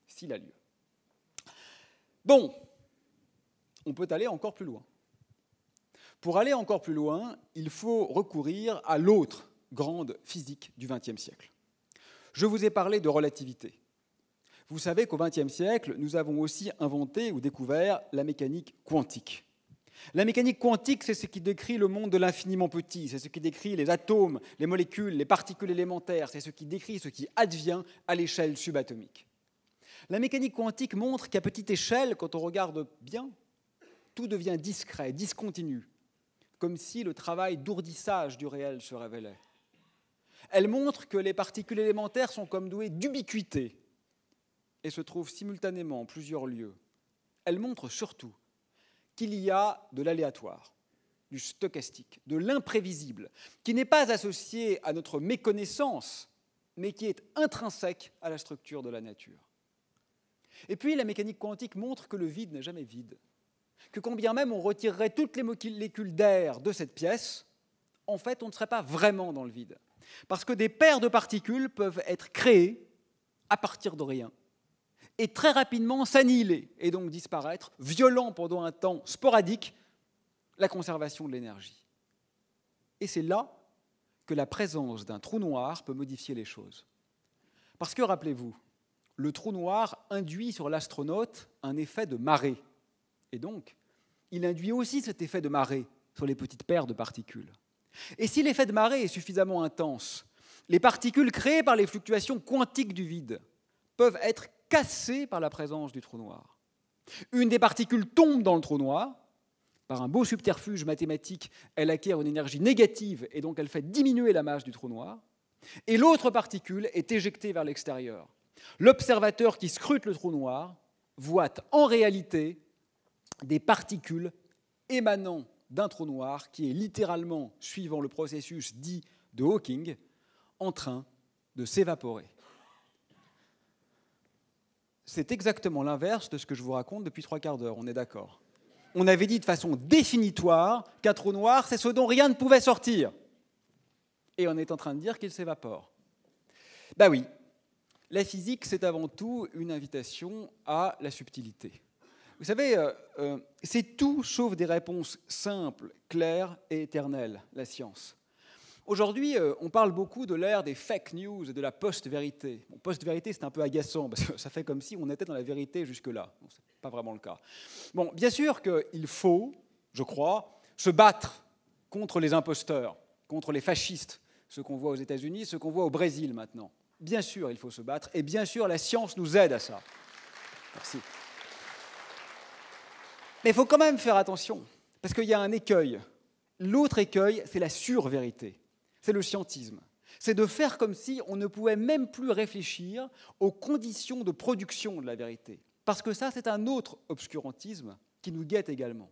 s'il a lieu. Bon, on peut aller encore plus loin. Pour aller encore plus loin, il faut recourir à l'autre grande physique du XXe siècle. Je vous ai parlé de relativité. Vous savez qu'au XXe siècle, nous avons aussi inventé ou découvert la mécanique quantique. La mécanique quantique, c'est ce qui décrit le monde de l'infiniment petit, c'est ce qui décrit les atomes, les molécules, les particules élémentaires, c'est ce qui décrit ce qui advient à l'échelle subatomique. La mécanique quantique montre qu'à petite échelle, quand on regarde bien, tout devient discret, discontinu, comme si le travail d'ourdissage du réel se révélait. Elle montre que les particules élémentaires sont comme douées d'ubiquité et se trouvent simultanément en plusieurs lieux. Elle montre surtout qu'il y a de l'aléatoire, du stochastique, de l'imprévisible, qui n'est pas associé à notre méconnaissance, mais qui est intrinsèque à la structure de la nature. Et puis la mécanique quantique montre que le vide n'est jamais vide, que quand bien même on retirerait toutes les molécules d'air de cette pièce, en fait on ne serait pas vraiment dans le vide. Parce que des paires de particules peuvent être créées à partir de rien et très rapidement s'annihiler et donc disparaître, violant pendant un temps sporadique la conservation de l'énergie. Et c'est là que la présence d'un trou noir peut modifier les choses. Parce que, rappelez-vous, le trou noir induit sur l'astronaute un effet de marée. Et donc, il induit aussi cet effet de marée sur les petites paires de particules. Et si l'effet de marée est suffisamment intense, les particules créées par les fluctuations quantiques du vide peuvent être cassées par la présence du trou noir. Une des particules tombe dans le trou noir, par un beau subterfuge mathématique, elle acquiert une énergie négative et donc elle fait diminuer la masse du trou noir, et l'autre particule est éjectée vers l'extérieur. L'observateur qui scrute le trou noir voit en réalité des particules émanant d'un trou noir qui est littéralement, suivant le processus dit de Hawking, en train de s'évaporer. C'est exactement l'inverse de ce que je vous raconte depuis 3/4 d'heure, on est d'accord? on avait dit de façon définitoire qu'un trou noir, c'est ce dont rien ne pouvait sortir. Et on est en train de dire qu'il s'évapore. Ben oui, la physique, c'est avant tout une invitation à la subtilité. Vous savez, c'est tout sauf des réponses simples, claires et éternelles, la science. Aujourd'hui, on parle beaucoup de l'ère des fake news et de la post-vérité. Bon, post-vérité, c'est un peu agaçant, parce que ça fait comme si on était dans la vérité jusque-là. Bon, ce n'est pas vraiment le cas. Bon, bien sûr qu'il faut, je crois, se battre contre les imposteurs, contre les fascistes, ceux qu'on voit aux États-Unis, ceux qu'on voit au Brésil maintenant. Bien sûr, il faut se battre, et bien sûr, la science nous aide à ça. Merci. Mais il faut quand même faire attention, parce qu'il y a un écueil. L'autre écueil, c'est la survérité, c'est le scientisme. C'est de faire comme si on ne pouvait même plus réfléchir aux conditions de production de la vérité. Parce que ça, c'est un autre obscurantisme qui nous guette également.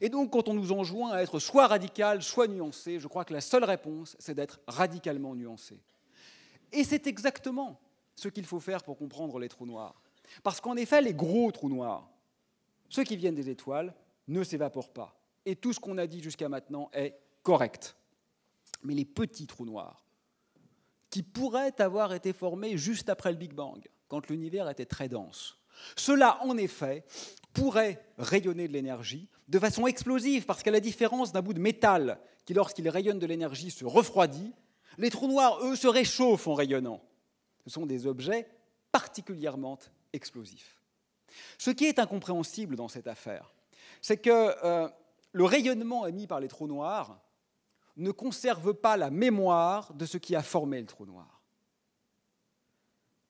Et donc, quand on nous enjoint à être soit radical, soit nuancé, je crois que la seule réponse, c'est d'être radicalement nuancé. Et c'est exactement ce qu'il faut faire pour comprendre les trous noirs. Parce qu'en effet, les gros trous noirs, ceux qui viennent des étoiles, ne s'évaporent pas. Et tout ce qu'on a dit jusqu'à maintenant est correct. Mais les petits trous noirs, qui pourraient avoir été formés juste après le Big Bang, quand l'univers était très dense, ceux-là, en effet, pourraient rayonner de l'énergie de façon explosive, parce qu'à la différence d'un bout de métal qui, lorsqu'il rayonne de l'énergie, se refroidit, les trous noirs, eux, se réchauffent en rayonnant. Ce sont des objets particulièrement explosifs. Ce qui est incompréhensible dans cette affaire, c'est que le rayonnement émis par les trous noirs ne conserve pas la mémoire de ce qui a formé le trou noir.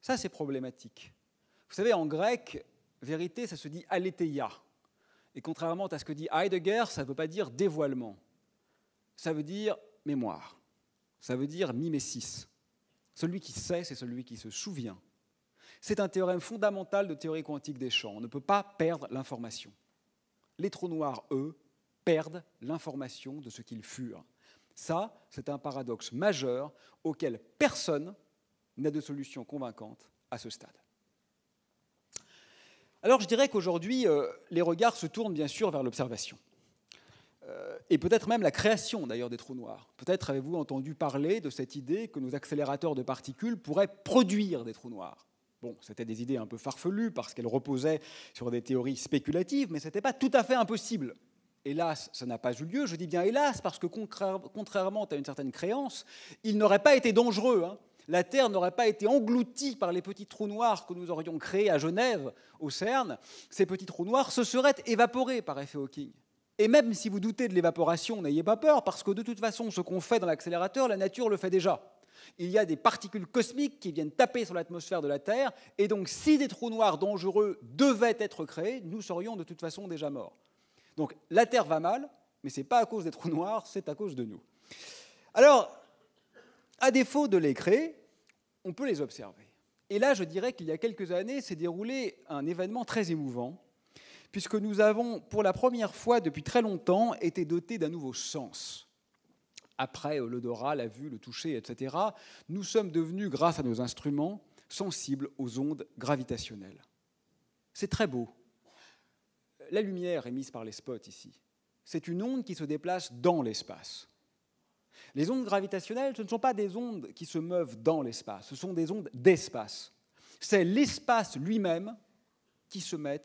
Ça, c'est problématique. Vous savez, en grec, vérité, ça se dit aletheia. Et contrairement à ce que dit Heidegger, ça ne veut pas dire dévoilement. Ça veut dire mémoire. Ça veut dire mimesis. Celui qui sait, c'est celui qui se souvient. C'est un théorème fondamental de théorie quantique des champs. On ne peut pas perdre l'information. Les trous noirs, eux, perdent l'information de ce qu'ils furent. Ça, c'est un paradoxe majeur auquel personne n'a de solution convaincante à ce stade. Alors, je dirais qu'aujourd'hui, les regards se tournent bien sûr vers l'observation. Et peut-être même la création, d'ailleurs, des trous noirs. Peut-être avez-vous entendu parler de cette idée que nos accélérateurs de particules pourraient produire des trous noirs. Bon, c'était des idées un peu farfelues parce qu'elles reposaient sur des théories spéculatives, mais ce n'était pas tout à fait impossible. Hélas, ça n'a pas eu lieu. Je dis bien hélas parce que contrairement à une certaine créance, il n'aurait pas été dangereux. La Terre n'aurait pas été engloutie par les petits trous noirs que nous aurions créés à Genève, au CERN. Ces petits trous noirs se seraient évaporés par effet Hawking. Et même si vous doutez de l'évaporation, n'ayez pas peur, parce que de toute façon, ce qu'on fait dans l'accélérateur, la nature le fait déjà. Il y a des particules cosmiques qui viennent taper sur l'atmosphère de la Terre, et donc si des trous noirs dangereux devaient être créés, nous serions de toute façon déjà morts. Donc la Terre va mal, mais ce n'est pas à cause des trous noirs, c'est à cause de nous. Alors, à défaut de les créer, on peut les observer. Et là, je dirais qu'il y a quelques années, s'est déroulé un événement très émouvant, puisque nous avons, pour la première fois depuis très longtemps, été dotés d'un nouveau sens. Après l'odorat, la vue, le toucher, etc., nous sommes devenus, grâce à nos instruments, sensibles aux ondes gravitationnelles. C'est très beau. La lumière émise par les spots ici, c'est une onde qui se déplace dans l'espace. Les ondes gravitationnelles, ce ne sont pas des ondes qui se meuvent dans l'espace, ce sont des ondes d'espace. C'est l'espace lui-même qui se met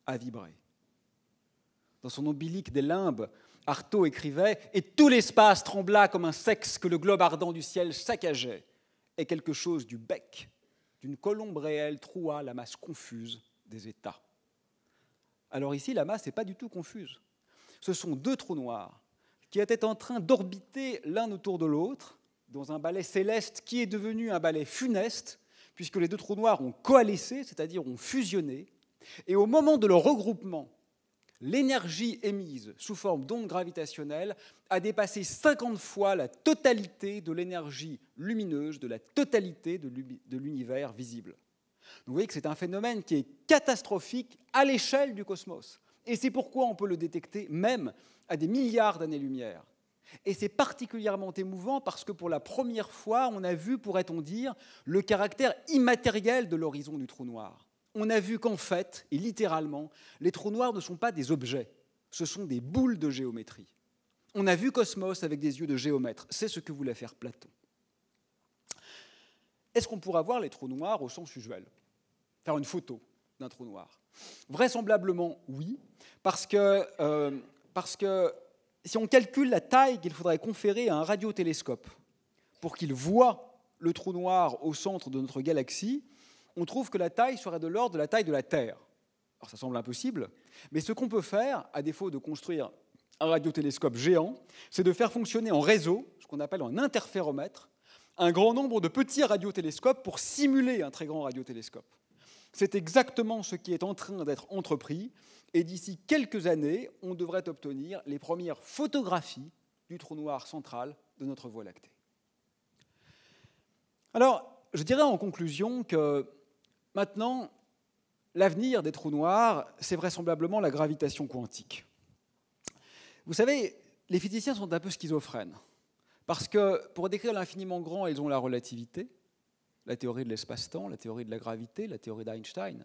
à vibrer. Dans son ombilique des limbes, Artaud écrivait « Et tout l'espace trembla comme un sexe que le globe ardent du ciel saccageait, et quelque chose du bec d'une colombe réelle troua la masse confuse des états. » Alors ici, la masse n'est pas du tout confuse. Ce sont deux trous noirs qui étaient en train d'orbiter l'un autour de l'autre dans un balai céleste qui est devenu un balai funeste, puisque les deux trous noirs ont coalescé, c'est-à-dire ont fusionné, et au moment de leur regroupement, l'énergie émise sous forme d'ondes gravitationnelles a dépassé 50 fois la totalité de l'énergie lumineuse, de la totalité de l'univers visible. Donc vous voyez que c'est un phénomène qui est catastrophique à l'échelle du cosmos. Et c'est pourquoi on peut le détecter même à des milliards d'années-lumière. Et c'est particulièrement émouvant parce que pour la première fois, on a vu, pourrait-on dire, le caractère immatériel de l'horizon du trou noir. On a vu qu'en fait, et littéralement, les trous noirs ne sont pas des objets, ce sont des boules de géométrie. On a vu Cosmos avec des yeux de géomètre, c'est ce que voulait faire Platon. Est-ce qu'on pourra voir les trous noirs au sens usuel? Faire une photo d'un trou noir? Vraisemblablement oui, parce que si on calcule la taille qu'il faudrait conférer à un radiotélescope pour qu'il voie le trou noir au centre de notre galaxie, on trouve que la taille serait de l'ordre de la taille de la Terre. Alors ça semble impossible, mais ce qu'on peut faire, à défaut de construire un radiotélescope géant, c'est de faire fonctionner en réseau, ce qu'on appelle un interféromètre, un grand nombre de petits radiotélescopes pour simuler un très grand radiotélescope. C'est exactement ce qui est en train d'être entrepris, et d'ici quelques années, on devrait obtenir les premières photographies du trou noir central de notre Voie lactée. Alors, je dirais en conclusion que maintenant, l'avenir des trous noirs, c'est vraisemblablement la gravitation quantique. Vous savez, les physiciens sont un peu schizophrènes, parce que pour décrire l'infiniment grand, ils ont la relativité, la théorie de l'espace-temps, la théorie de la gravité, la théorie d'Einstein.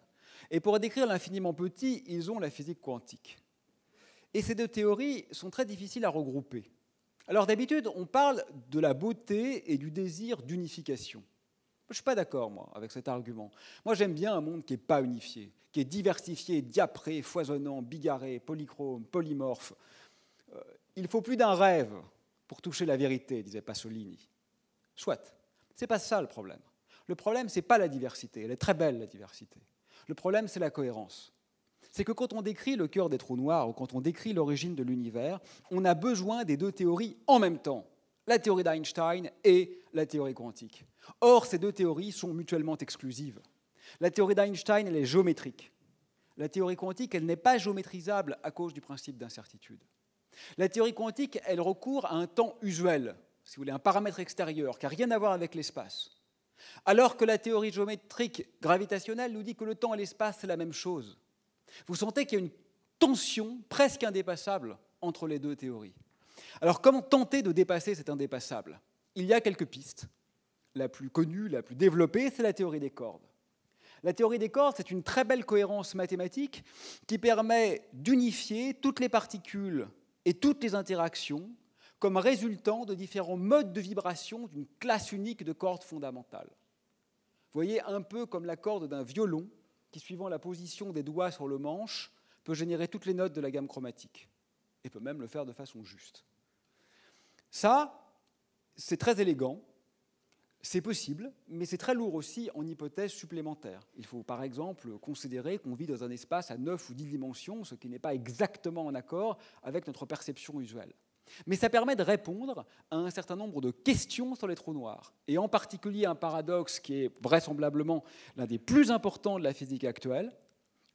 Et pour décrire l'infiniment petit, ils ont la physique quantique. Et ces deux théories sont très difficiles à regrouper. Alors d'habitude, on parle de la beauté et du désir d'unification. Je ne suis pas d'accord, moi, avec cet argument. Moi, j'aime bien un monde qui n'est pas unifié, qui est diversifié, diapré, foisonnant, bigarré, polychrome, polymorphe. Il faut plus d'un rêve pour toucher la vérité, disait Pasolini. Soit. Ce n'est pas ça le problème. Le problème, ce n'est pas la diversité. Elle est très belle, la diversité. Le problème, c'est la cohérence. C'est que quand on décrit le cœur des trous noirs ou quand on décrit l'origine de l'univers, on a besoin des deux théories en même temps, la théorie d'Einstein et la théorie quantique. Or, ces deux théories sont mutuellement exclusives. La théorie d'Einstein, elle est géométrique. La théorie quantique, elle n'est pas géométrisable à cause du principe d'incertitude. La théorie quantique, elle recourt à un temps usuel, si vous voulez, un paramètre extérieur, qui n'a rien à voir avec l'espace. Alors que la théorie géométrique gravitationnelle nous dit que le temps et l'espace, c'est la même chose. Vous sentez qu'il y a une tension presque indépassable entre les deux théories. Alors, comment tenter de dépasser cet indépassable? Il y a quelques pistes. La plus connue, la plus développée, c'est la théorie des cordes. La théorie des cordes, c'est une très belle cohérence mathématique qui permet d'unifier toutes les particules et toutes les interactions comme résultant de différents modes de vibration d'une classe unique de cordes fondamentales. Vous voyez, un peu comme la corde d'un violon qui, suivant la position des doigts sur le manche, peut générer toutes les notes de la gamme chromatique et peut même le faire de façon juste. Ça, c'est très élégant, c'est possible, mais c'est très lourd aussi en hypothèses supplémentaires. Il faut par exemple considérer qu'on vit dans un espace à 9 ou 10 dimensions, ce qui n'est pas exactement en accord avec notre perception usuelle. Mais ça permet de répondre à un certain nombre de questions sur les trous noirs, et en particulier un paradoxe qui est vraisemblablement l'un des plus importants de la physique actuelle.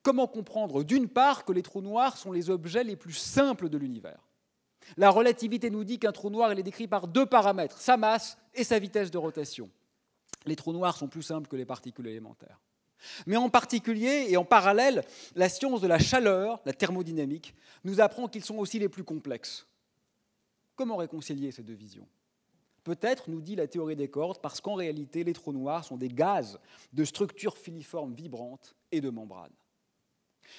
Comment comprendre, d'une part, que les trous noirs sont les objets les plus simples de l'univers? La relativité nous dit qu'un trou noir il est décrit par deux paramètres, sa masse et sa vitesse de rotation. Les trous noirs sont plus simples que les particules élémentaires. Mais en particulier et en parallèle, la science de la chaleur, la thermodynamique, nous apprend qu'ils sont aussi les plus complexes. Comment réconcilier ces deux visions? Peut-être, nous dit la théorie des cordes, parce qu'en réalité, les trous noirs sont des gaz de structures filiformes vibrantes et de membranes.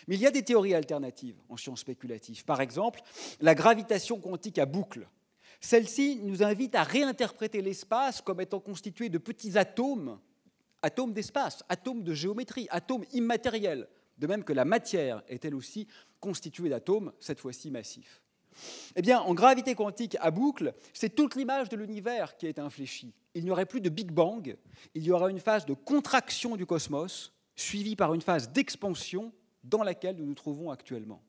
Mais il y a des théories alternatives en sciences spéculatives. Par exemple, la gravitation quantique à boucle. Celle-ci nous invite à réinterpréter l'espace comme étant constitué de petits atomes, atomes d'espace, atomes de géométrie, atomes immatériels, de même que la matière est elle aussi constituée d'atomes, cette fois-ci massifs. Eh bien, en gravité quantique à boucle, c'est toute l'image de l'univers qui est infléchie. Il n'y aurait plus de Big Bang, il y aura une phase de contraction du cosmos, suivie par une phase d'expansion dans laquelle nous nous trouvons actuellement.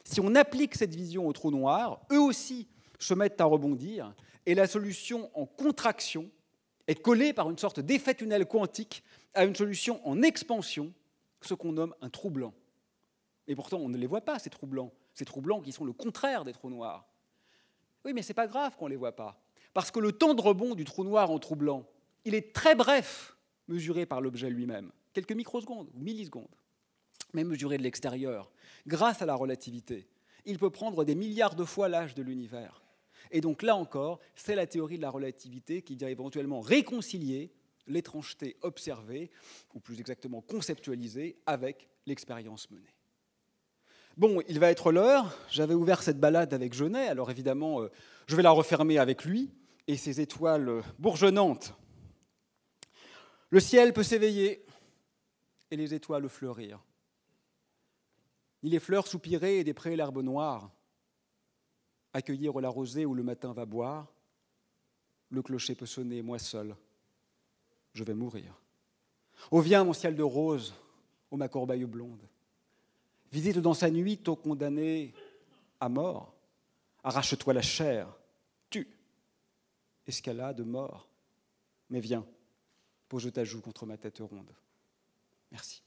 Si on applique cette vision aux trous noirs, eux aussi se mettent à rebondir, et la solution en contraction est collée par une sorte d'effet tunnel quantique à une solution en expansion, ce qu'on nomme un trou blanc. Et pourtant, on ne les voit pas, ces trous blancs qui sont le contraire des trous noirs. Oui, mais ce n'est pas grave qu'on ne les voit pas, parce que le temps de rebond du trou noir en trou blanc, il est très bref, mesuré par l'objet lui-même, quelques microsecondes ou millisecondes, mais mesuré de l'extérieur, grâce à la relativité. Il peut prendre des milliards de fois l'âge de l'univers. Et donc là encore, c'est la théorie de la relativité qui vient éventuellement réconcilier l'étrangeté observée, ou plus exactement conceptualisée, avec l'expérience menée. Bon, il va être l'heure. J'avais ouvert cette balade avec Genet, alors évidemment, je vais la refermer avec lui et ses étoiles bourgeonnantes. Le ciel peut s'éveiller et les étoiles fleurir. Ni les fleurs soupirer et des prés l'herbe noire, accueillir la rosée où le matin va boire, le clocher peut sonner, moi seul, je vais mourir. Oh viens mon ciel de rose, ô ma corbeille blonde, visite dans sa nuit ton condamné à mort, arrache-toi la chair, tue, escalade mort, mais viens, pose ta joue contre ma tête ronde. Merci.